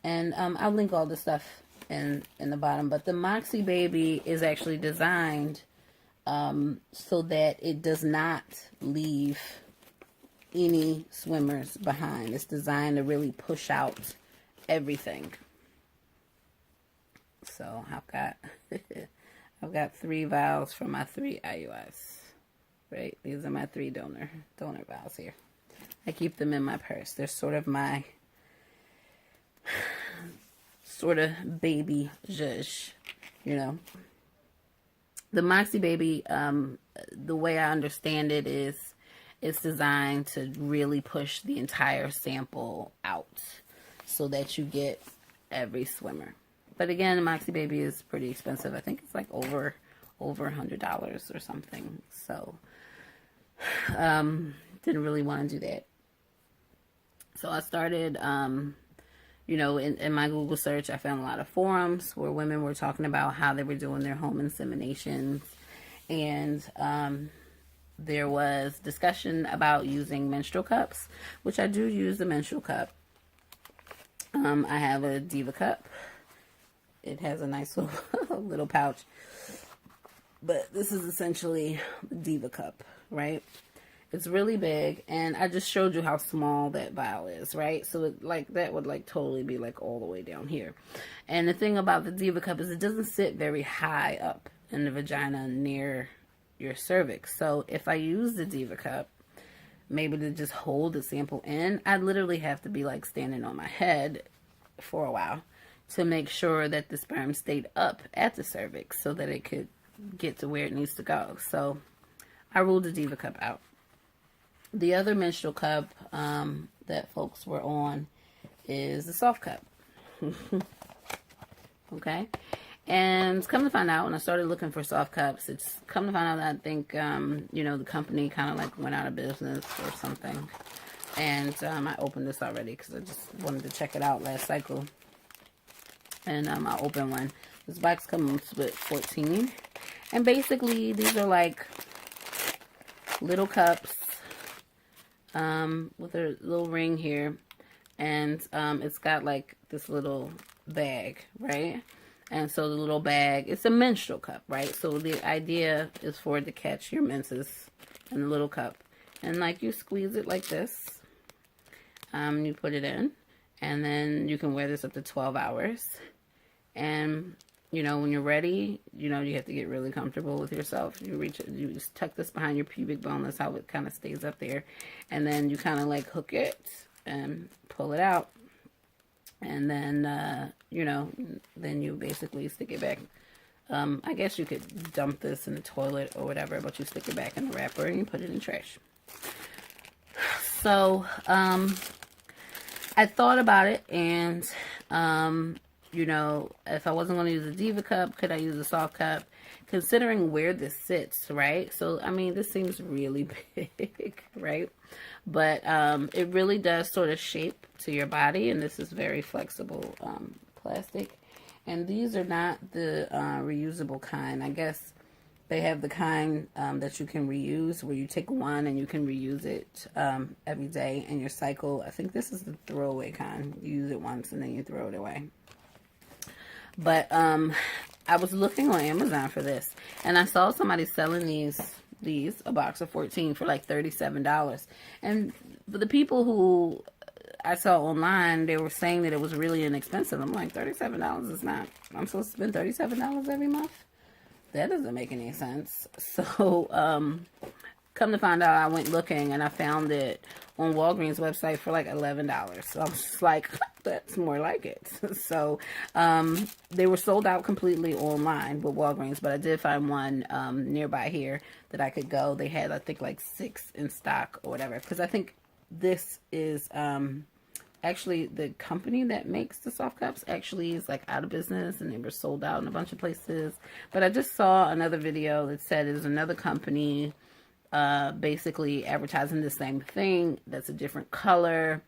And I'll link all the stuff in the bottom. But the Moxie Baby is actually designed so that it does not leave any swimmers behind. It's designed to really push out everything. So I've got 3 vials for my 3 IUIs. Right, these are my 3 donor vials here. I keep them in my purse. They're sort of my baby zhuzh, you know. The Moxie Baby, the way I understand it is, it's designed to really push the entire sample out so that you get every swimmer. But again, the Moxie Baby is pretty expensive. I think it's like over $100 or something. So didn't really want to do that. So I started, you know, in my Google search, I found a lot of forums where women were talking about how they were doing their home inseminations. And there was discussion about using menstrual cups, which I do use the menstrual cup. I have a Diva cup. It has a nice little pouch. But this is essentially the Diva cup, right? It's really big, and I just showed you how small that vial is, right? So it, like, that would like totally be like all the way down here. And the thing about the Diva cup is it doesn't sit very high up in the vagina near your cervix. So if I use the Diva cup, maybe to just hold the sample in, I literally have to be like standing on my head for a while to make sure that the sperm stayed up at the cervix so that it could get to where it needs to go. So I ruled the Diva cup out. The other menstrual cup that folks were on is the soft cup. Okay, and come to find out, when I started looking for soft cups, it's come to find out that I think you know, the company kind of like went out of business or something. And I opened this already because I just wanted to check it out last cycle. And I opened one. This box comes with 14. And basically, these are like little cups with a little ring here. And it's got like this little bag, right? And so the little bag, it's a menstrual cup, right? So the idea is for it to catch your menses in the little cup. And like, you squeeze it like this. You put it in. And then you can wear this up to 12 hours. And, you know, when you're ready, you know, you have to get really comfortable with yourself. You reach it, you just tuck this behind your pubic bone. That's how it kind of stays up there. And then you kind of like hook it and pull it out. And then, you know, then you basically stick it back. I guess you could dump this in the toilet or whatever, but you stick it back in the wrapper and you put it in trash. So, I thought about it, and, you know, if I wasn't going to use a Diva cup, could I use a soft cup? Considering where this sits, right? So, I mean, this seems really big, right? But it really does sort of shape to your body, and this is very flexible plastic. And these are not the reusable kind. I guess they have the kind that you can reuse, where you take one and you can reuse it every day in your cycle. I think this is the throwaway kind. You use it once and then you throw it away. But I was looking on Amazon for this, and I saw somebody selling these these, a box of 14 for like $37. And for the people who I saw online, they were saying that it was really inexpensive. I'm like, $37 is not, I'm supposed to spend $37 every month? That doesn't make any sense. So, come to find out, I went looking and I found it on Walgreens website for like $11. So I was just like, that's more like it. So they were sold out completely online with Walgreens, but I did find one nearby here that I could go. They had, I think, like 6 in stock or whatever. Because I think this is actually the company that makes the soft cups actually is like out of business, and they were sold out in a bunch of places. But I just saw another video that said there's another company basically advertising the same thing that's a different color,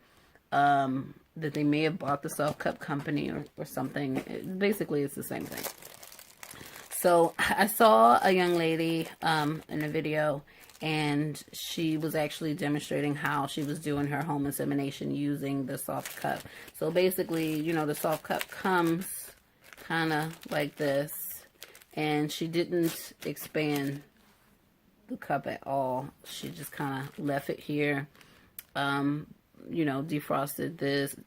that they may have bought the soft cup company or something. Basically it's the same thing. So I saw a young lady in a video, and she was actually demonstrating how she was doing her home insemination using the soft cup. So basically, you know, the soft cup comes kind of like this, and she didn't expand the cup at all. She just kind of left it here, you know, defrosted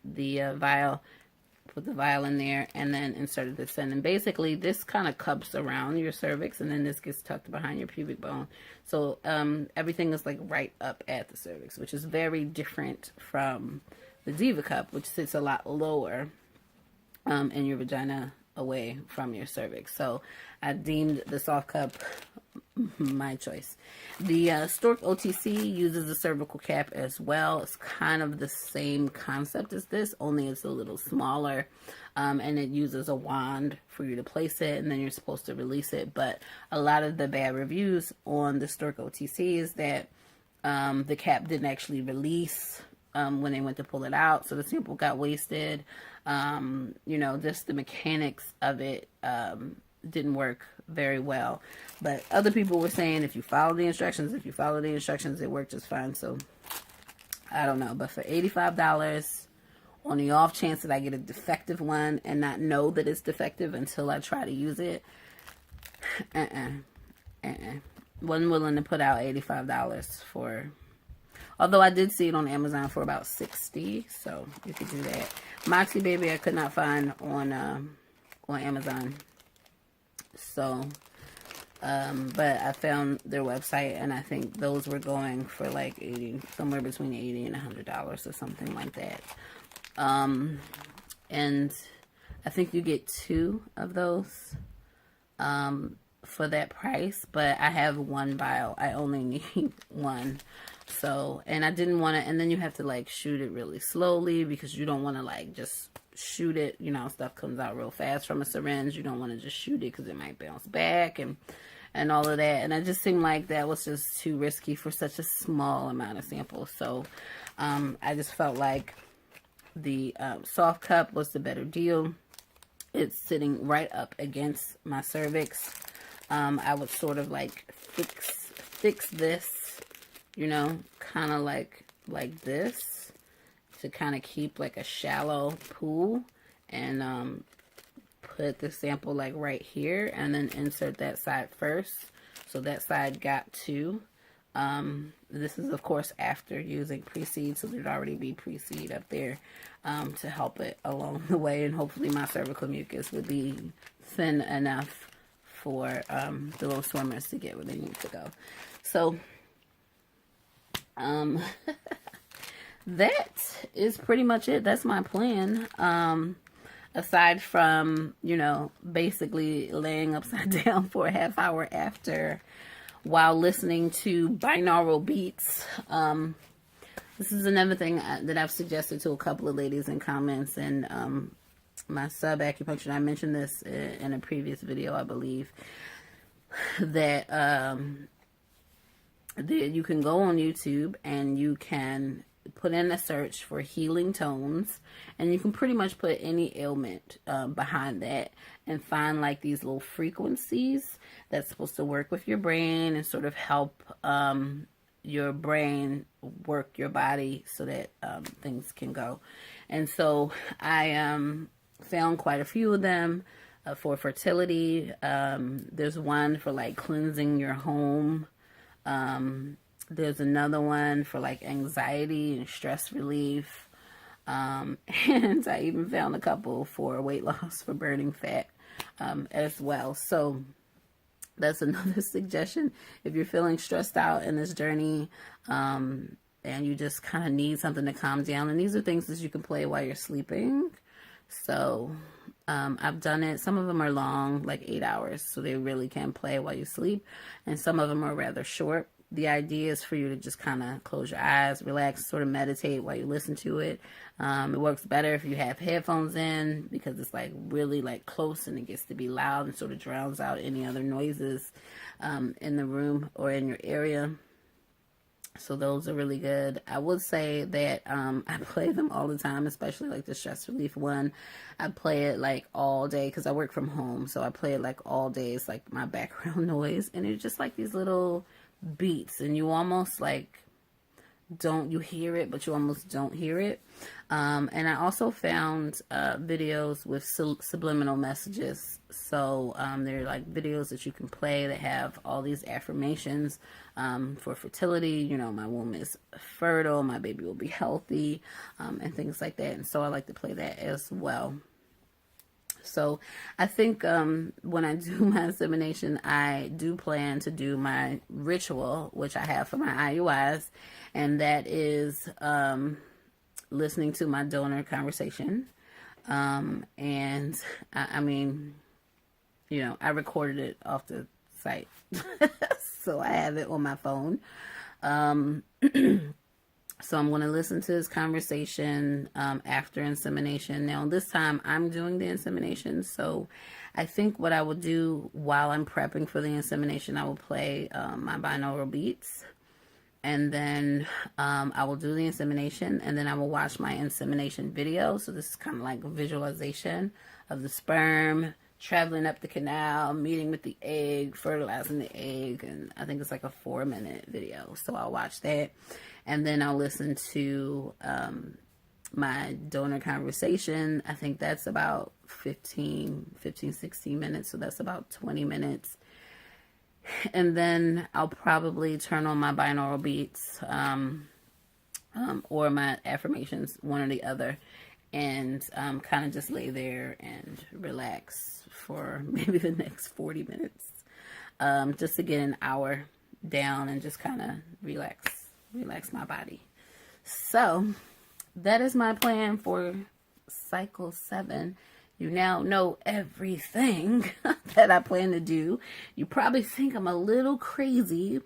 the vial, put the vial in there, and then inserted this in. And basically this kind of cups around your cervix, and then this gets tucked behind your pubic bone. So everything is like right up at the cervix, which is very different from the Diva cup, which sits a lot lower in your vagina, away from your cervix. So I deemed the soft cup my choice. The Stork OTC uses a cervical cap as well. It's kind of the same concept as this, only it's a little smaller, and it uses a wand for you to place it, and then you're supposed to release it. But a lot of the bad reviews on the Stork OTC is that the cap didn't actually release when they went to pull it out, so the sample got wasted. You know, just the mechanics of it didn't work very well. But other people were saying if you follow the instructions, it worked just fine. So I don't know, but for $85, on the off chance that I get a defective one and not know that it's defective until I try to use it, wasn't willing to put out $85 for. Although I did see it on Amazon for about $60, so you could do that. Moxie Baby I could not find on Amazon. So, but I found their website, and I think those were going for like somewhere between $80 and $100 or something like that. And I think you get 2 of those for that price, but I have 1 vial. I only need 1. So, and I didn't want to, and then you have to like shoot it really slowly, because you don't want to like just shoot it, you know, stuff comes out real fast from a syringe. You don't want to just shoot it because it might bounce back and all of that. And it just seemed like that was just too risky for such a small amount of samples. So I just felt like the soft cup was the better deal. It's sitting right up against my cervix. I would sort of like fix this, you know, kind of like this, to kind of keep like a shallow pool, and put the sample like right here, and then insert that side first. So that side got 2. This is of course after using pre-seed, so there'd already be pre-seed up there to help it along the way, and hopefully my cervical mucus would be thin enough for the little swimmers to get where they need to go. So that is pretty much it. That's my plan. Aside from, you know, basically laying upside down for a half hour after while listening to binaural beats. This is another thing that I've suggested to a couple of ladies in comments, and my sub acupuncture, I mentioned this in a previous video, I believe, that you can go on YouTube and you can put in a search for healing tones, and you can pretty much put any ailment behind that and find like these little frequencies that's supposed to work with your brain and sort of help your brain work your body so that things can go. And so I found quite a few of them for fertility. There's one for like cleansing your home. There's another one for like anxiety and stress relief. And I even found a couple for weight loss, for burning fat, as well. So that's another suggestion. If you're feeling stressed out in this journey, and you just kind of need something to calm down, and these are things that you can play while you're sleeping. So, I've done it. Some of them are long, like 8 hours, so they really can play while you sleep. And some of them are rather short. The idea is for you to just kind of close your eyes, relax, sort of meditate while you listen to it. It works better if you have headphones in, because it's like really like close and it gets to be loud and sort of drowns out any other noises in the room or in your area. So those are really good. I would say that I play them all the time, especially like the stress relief one. I play it like all day because I work from home. So I play it like all day. It's like my background noise. And it's just like these little beats. And you almost like you hear it, but you almost don't hear it. And I also found videos with subliminal messages. So they're like videos that you can play that have all these affirmations for fertility. You know, my womb is fertile, my baby will be healthy, and things like that. And so I like to play that as well. So I think when I do my insemination, I do plan to do my ritual, which I have for my IUIs, and that is listening to my donor conversation. And I mean, you know, I recorded it off the site, so I have it on my phone. So I'm going to listen to this conversation after insemination. Now, this time I'm doing the insemination, so I think what I will do while I'm prepping for the insemination, I will play my binaural beats, and then I will do the insemination, and then I will watch my insemination video. So this is kind of like a visualization of the sperm traveling up the canal, meeting with the egg, fertilizing the egg, and I think it's like a 4-minute video. So I'll watch that, and then I'll listen to my donor conversation. I think that's about 15, 16 minutes, so that's about 20 minutes. And then I'll probably turn on my binaural beats or my affirmations, one or the other, and kind of just lay there and relax for maybe the next 40 minutes, just to get an hour down and just kind of relax my body. So that is my plan for cycle 7. You now know everything that I plan to do. You probably think I'm a little crazy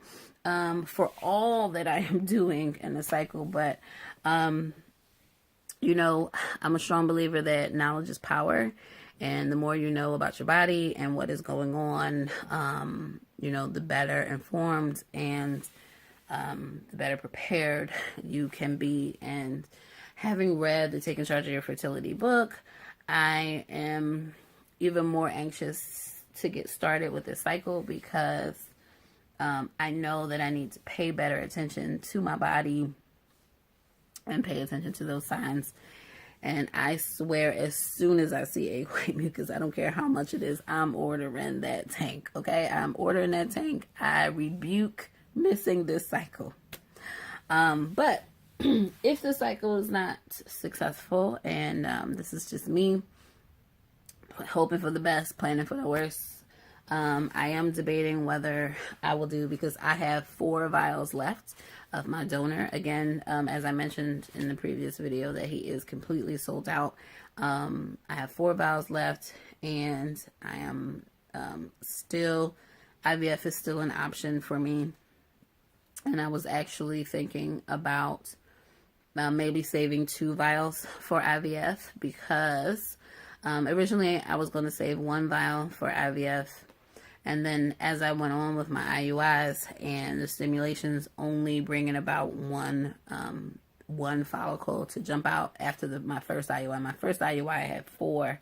for all that I am doing in the cycle, but you know, I'm a strong believer that knowledge is power, and the more you know about your body and what is going on, you know, the better informed and the better prepared you can be. And having read the Taking Charge of Your Fertility book, I am even more anxious to get started with this cycle, because I know that I need to pay better attention to my body and pay attention to those signs. And I swear, as soon as I see egg white mucus, I don't care how much it is, I'm ordering that tank, okay? I'm ordering that tank. I rebuke missing this cycle. But if the cycle is not successful, and this is just me hoping for the best, planning for the worst, I am debating whether I will do, because I have 4 vials left of my donor. Again, as I mentioned in the previous video, that he is completely sold out. I have 4 vials left, and I am still, IVF is still an option for me. And I was actually thinking about maybe saving 2 vials for IVF, because originally I was going to save 1 vial for IVF. And then as I went on with my IUIs and the stimulations only bringing about one follicle to jump out after my first IUI. My first IUI I had 4.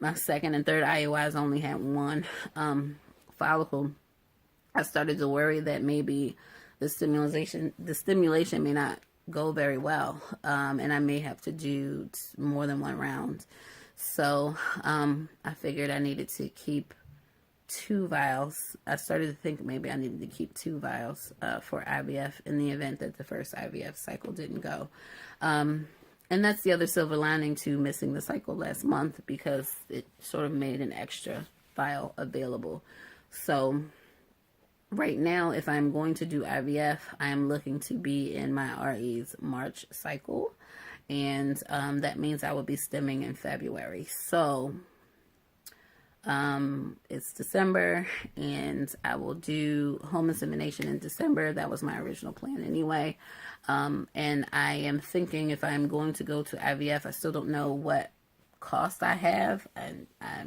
My second and third IUIs only had 1 follicle. I started to worry that maybe the stimulation may not go very well, and I may have to do more than 1 round. So I figured I needed to keep 2 vials. I started to think maybe I needed to keep 2 vials for IVF in the event that the first IVF cycle didn't go. And that's the other silver lining to missing the cycle last month, because it sort of made an extra vial available. So right now, if I'm going to do IVF, I am looking to be in my RE's March cycle. And that means I will be stemming in February. So it's December, and I will do home insemination in December. That was my original plan anyway. And I am thinking, if I'm going to go to IVF, I still don't know what cost I have, and I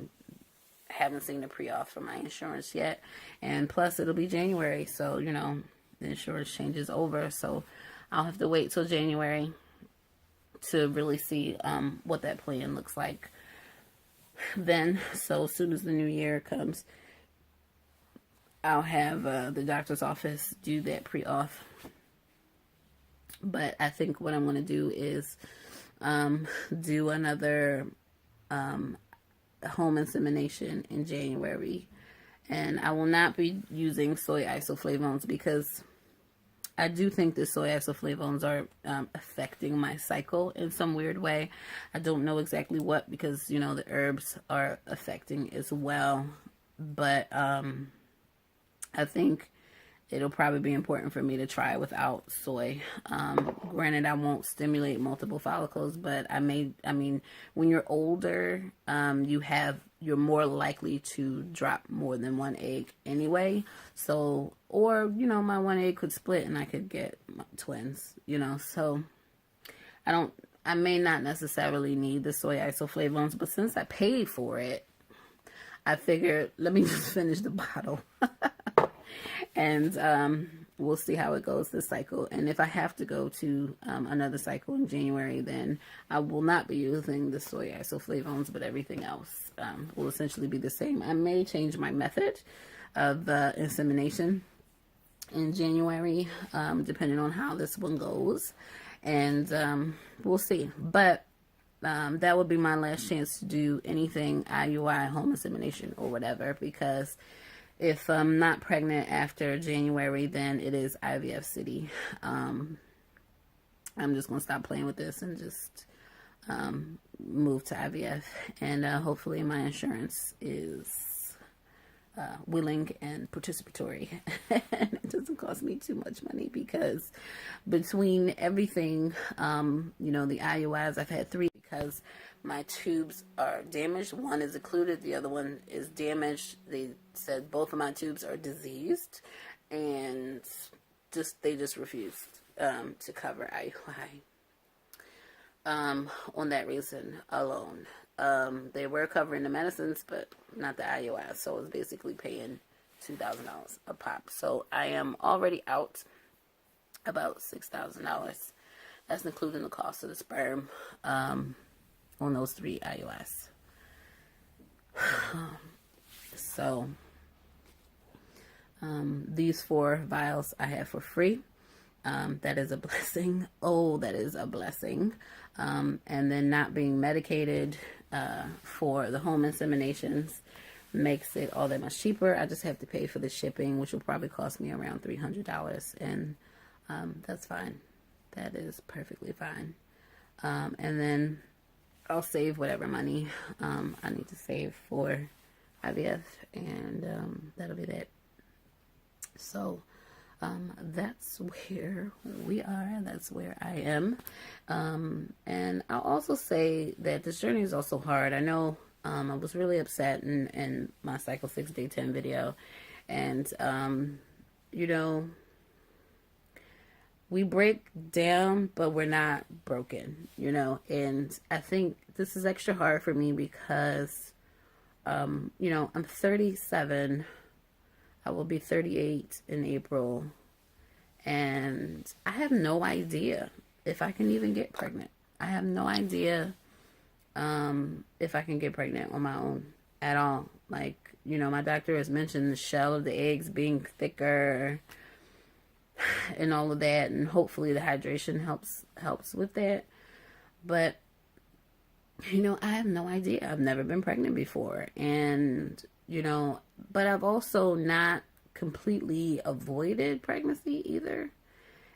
haven't seen the pre-auth for my insurance yet. And plus, it'll be January, so, you know, the insurance changes over, so I'll have to wait till January to really see what that plan looks like then. So as soon as the new year comes, I'll have the doctor's office do that pre-auth. But I think what I'm going to do is do another home insemination in January. And I will not be using soy isoflavones, because I do think the soy isoflavones are affecting my cycle in some weird way. I don't know exactly what, because, you know, the herbs are affecting as well. But I think it'll probably be important for me to try without soy. Granted, I won't stimulate multiple follicles, but I mean, when you're older, you're more likely to drop more than one egg anyway. So, or, you know, my one egg could split and I could get twins, you know. So I may not necessarily need the soy isoflavones, but since I paid for it, I figured, let me just finish the bottle. And we'll see how it goes this cycle. And if I have to go to another cycle in January, then I will not be using the soy isoflavones, but everything else will essentially be the same. I may change my method of insemination in January, depending on how this one goes. And we'll see. But that would be my last chance to do anything IUI, home insemination, or whatever, because if I'm not pregnant after January, then it is IVF City. I'm just going to stop playing with this and just move to IVF. And hopefully my insurance is willing and participatory. And it doesn't cost me too much money, because between everything, you know, the IUIs, I've had 3 because my tubes are damaged. One is occluded, the other one is damaged. They said both of my tubes are diseased, and they just refused to cover IUI on that reason alone. They were covering the medicines, but not the IUI, so I was basically paying $2,000 a pop. So I am already out about $6,000. That's including the cost of the sperm on those 3 IUIs. So these 4 vials I have for free. That is a blessing. Oh, that is a blessing. And then not being medicated for the home inseminations makes it all that much cheaper. I just have to pay for the shipping, which will probably cost me around $300, and that's fine. That is perfectly fine. And then I'll save whatever money I need to save for IVF, and that'll be that. So that's where we are. That's where I am. And I'll also say that this journey is also hard. I know I was really upset in my Cycle 6 Day 10 video. And, you know, we break down, but we're not broken, you know. And I think this is extra hard for me because, you know, I'm 37. I will be 38 in April, and I have no idea if I can even get pregnant. I have no idea if I can get pregnant on my own at all. Like, you know, my doctor has mentioned the shell of the eggs being thicker and all of that, and hopefully the hydration helps with that. But, you know, I have no idea. I've never been pregnant before, and but I've also not completely avoided pregnancy either.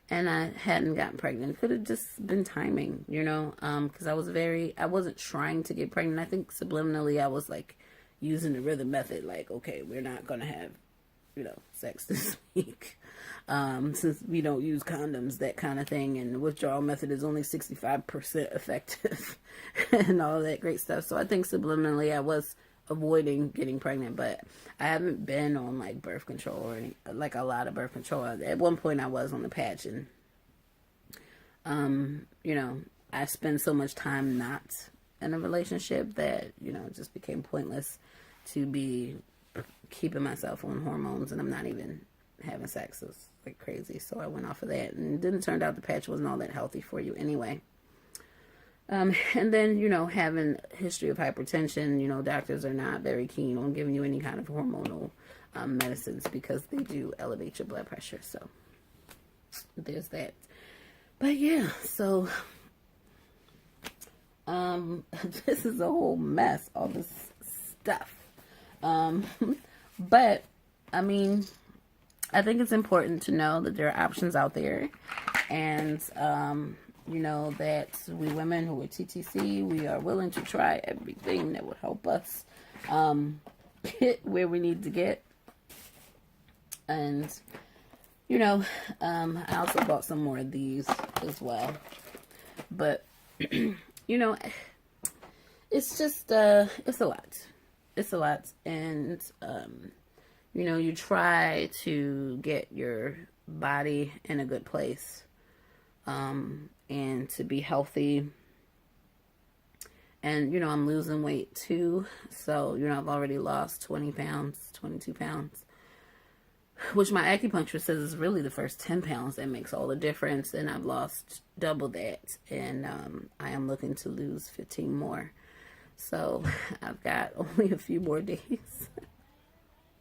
And I hadn't gotten pregnant. It could have just been timing, because I wasn't trying to get pregnant. I think subliminally I was like using the rhythm method, like, okay, we're not going to have, sex this week. Since we don't use condoms, that kind of thing. And the withdrawal method is only 65% effective and all that great stuff. So I think subliminally I was avoiding getting pregnant, but I haven't been on like birth control or like a lot of birth control. At one point I was on the patch, and I spend so much time not in a relationship that it just became pointless to be keeping myself on hormones, and I'm not even having sex. It's like crazy. So I went off of that, and it didn't turn out the patch wasn't all that healthy for you anyway. And then, having a history of hypertension, doctors are not very keen on giving you any kind of hormonal medicines because they do elevate your blood pressure. So there's that. But yeah, so this is a whole mess, all this stuff. But I mean, I think it's important to know that there are options out there, and that we women who are TTC, we are willing to try everything that would help us get where we need to get. And I also bought some more of these as well. But it's just it's a lot. It's a lot, and you try to get your body in a good place. And to be healthy. And, I'm losing weight too. So, I've already lost 20 pounds, 22 pounds, which my acupuncturist says is really the first 10 pounds that makes all the difference. And I've lost double that. And I am looking to lose 15 more. So I've got only a few more days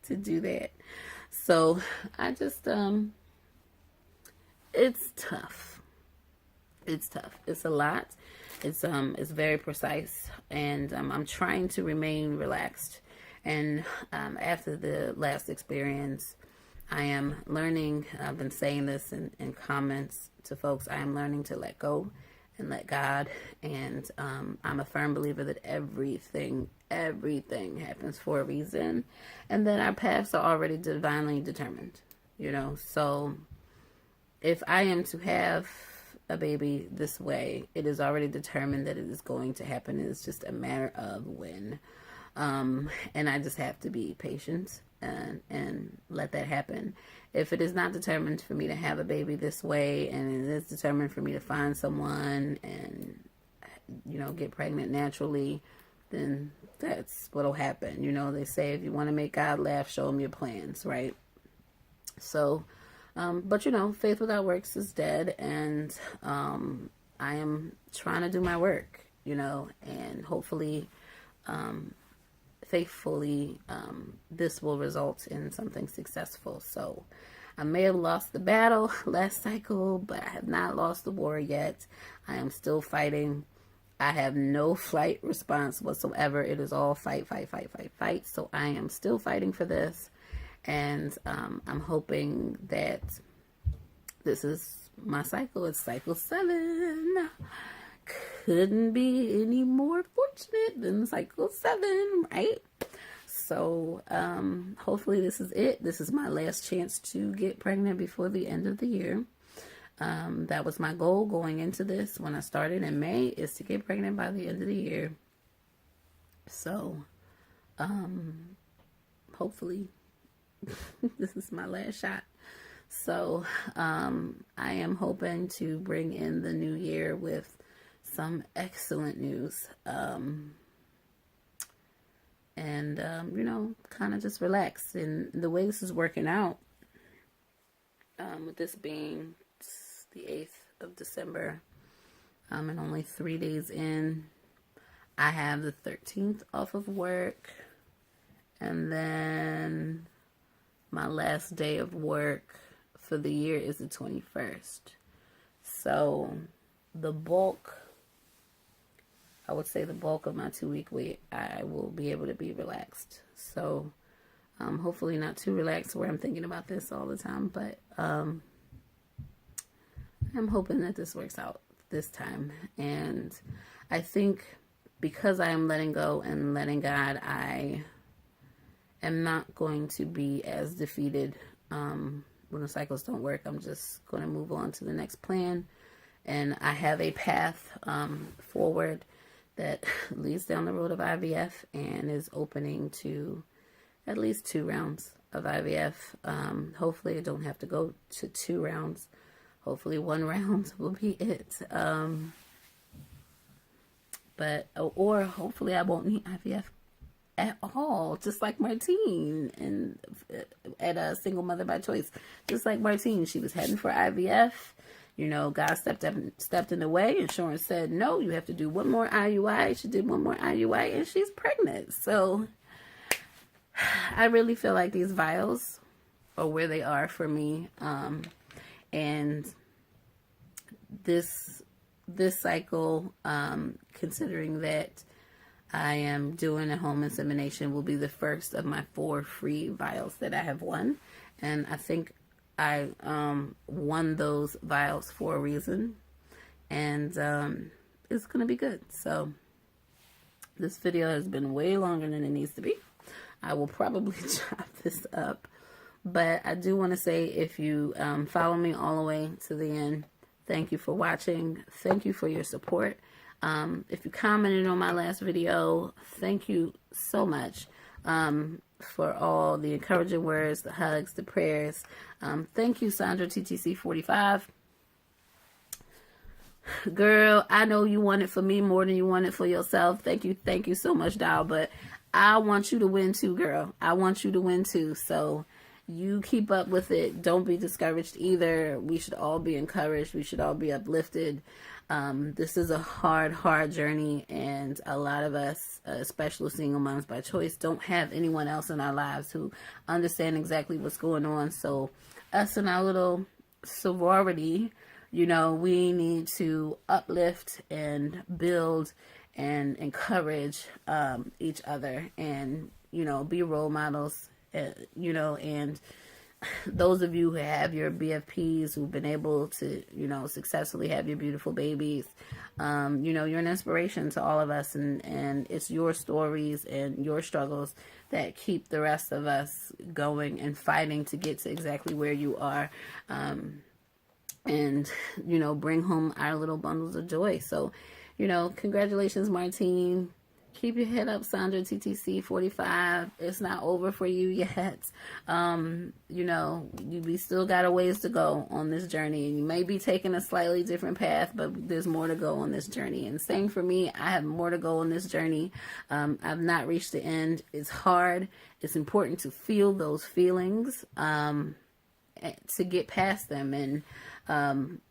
to do that. So I just, it's tough. It's tough. It's a lot. It's very precise, and I'm trying to remain relaxed. And after the last experience, I am learning. I've been saying this in comments to folks. I am learning to let go and let God. And I'm a firm believer that everything happens for a reason, and that our paths are already divinely determined. So if I am to have a baby this way, it is already determined that it is going to happen. It's just a matter of when. And I just have to be patient and let that happen. If it is not determined for me to have a baby this way, and it is determined for me to find someone and, get pregnant naturally, then that's what'll happen. They say if you want to make God laugh, show him your plans, right? So, but faith without works is dead, and I am trying to do my work, and hopefully, faithfully, this will result in something successful. So I may have lost the battle last cycle, but I have not lost the war yet. I am still fighting. I have no flight response whatsoever. It is all fight, fight, fight, fight, fight. So I am still fighting for this. And I'm hoping that this is my cycle. It's cycle 7. Couldn't be any more fortunate than cycle 7, right? So hopefully this is it. This is my last chance to get pregnant before the end of the year. That was my goal going into this when I started in May, is to get pregnant by the end of the year. So hopefully this is my last shot. So I am hoping to bring in the new year with some excellent news, and kind of just relax. And the way this is working out, with this being the 8th of December, and only 3 days in, I have the 13th off of work, and then my last day of work for the year is the 21st. So the bulk, I would say the bulk of my 2-week wait, I will be able to be relaxed. So Hopefully not too relaxed where I'm thinking about this all the time, but I'm hoping that this works out this time. And I think because I am letting go and letting God, I am not going to be as defeated when the cycles don't work. I'm just going to move on to the next plan. And I have a path forward that leads down the road of IVF and is opening to at least 2 rounds of IVF. Hopefully I don't have to go to 2 rounds. Hopefully 1 round will be it. Or hopefully I won't need IVF at all, just like Martine and at a Single Mother by Choice. Just like Martine, she was heading for IVF. You know, God stepped in the way. Insurance said, no, you have to do 1 more IUI. She did 1 more IUI and she's pregnant. So I really feel like these vials are where they are for me. And this cycle, considering that I am doing a home insemination, will be the first of my 4 free vials that I have won. And I think I won those vials for a reason. And it's going to be good. So this video has been way longer than it needs to be. I will probably chop this up. But I do want to say, if you follow me all the way to the end, thank you for watching. Thank you for your support. If you commented on my last video, thank you so much for all the encouraging words, the hugs, the prayers. Thank you, Sandra TTC 45. Girl, I know you want it for me more than you want it for yourself. Thank you so much, doll. But I want you to win too, girl. I want you to win too. So you keep up with it. Don't be discouraged either. We should all be encouraged. We should all be uplifted. This is a hard journey, and a lot of us, especially single moms by choice, don't have anyone else in our lives who understand exactly what's going on. So us and our little sorority, you know, we need to uplift and build and encourage each other, and, you know, be role models, you know. And those of you who have your BFPs who've been able to, you know, successfully have your beautiful babies, you know, you're an inspiration to all of us, and it's your stories and your struggles that keep the rest of us going and fighting to get to exactly where you are, and, you know, bring home our little bundles of joy. So, you know, congratulations, Martine. Keep your head up, Sandra TTC 45. It's not over for you yet. You know, we still got a ways to go on this journey. You may be taking a slightly different path, but there's more to go on this journey. And same for me, I have more to go on this journey. I've not reached the end. It's hard. It's important to feel those feelings, to get past them. And,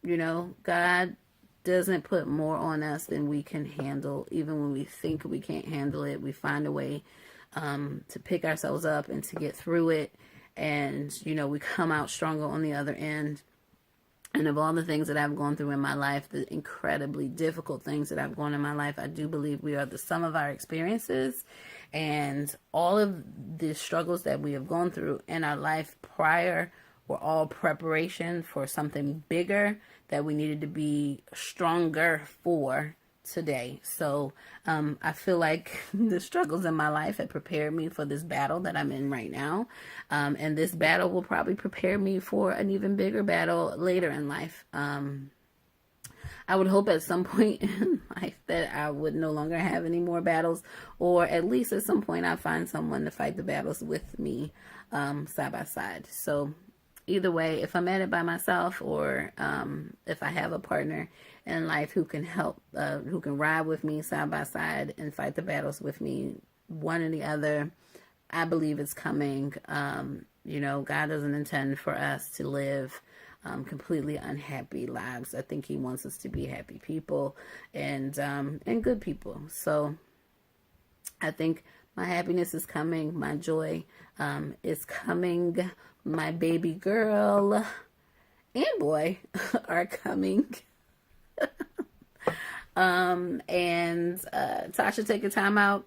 you know, God doesn't put more on us than we can handle. Even when we think we can't handle it, we find a way to pick ourselves up and to get through it. And, you know, we come out stronger on the other end. And of all the things that I've gone through in my life, the incredibly difficult things that I've gone in my life, I do believe we are the sum of our experiences. And all of the struggles that we have gone through in our life prior were all preparation for something bigger that we needed to be stronger for today. So I feel like the struggles in my life have prepared me for this battle that I'm in right now. And this battle will probably prepare me for an even bigger battle later in life. I would hope at some point in life that I would no longer have any more battles, or at least at some point I find someone to fight the battles with me side by side. So either way, if I'm at it by myself, or if I have a partner in life who can help, who can ride with me side by side and fight the battles with me, one or the other, I believe it's coming. You know, God doesn't intend for us to live completely unhappy lives. I think He wants us to be happy people and good people. So I think my happiness is coming. My joy is coming. My baby girl and boy are coming. And Tasha, take your time out.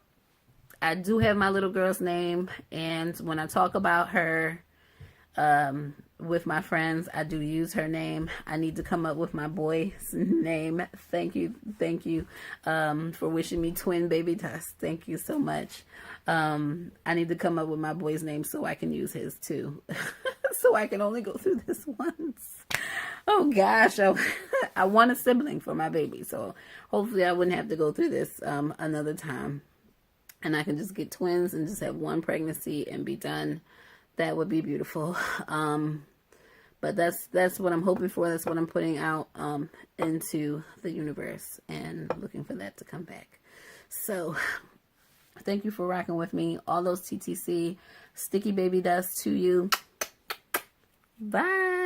I do have my little girl's name, and when I talk about her with my friends, I do use her name. I need to come up with my boy's name. Thank you for wishing me twin baby dust. Thank you so much. I need to come up with my boy's name so I can use his too. So I can only go through this once. Oh gosh, I want a sibling for my baby, so hopefully I wouldn't have to go through this another time, and I can just get twins and just have one pregnancy and be done. That would be beautiful. But that's what I'm hoping for. That's what I'm putting out into the universe and looking for that to come back. So thank you for rocking with me. All those TTC sticky baby dust to you. Bye.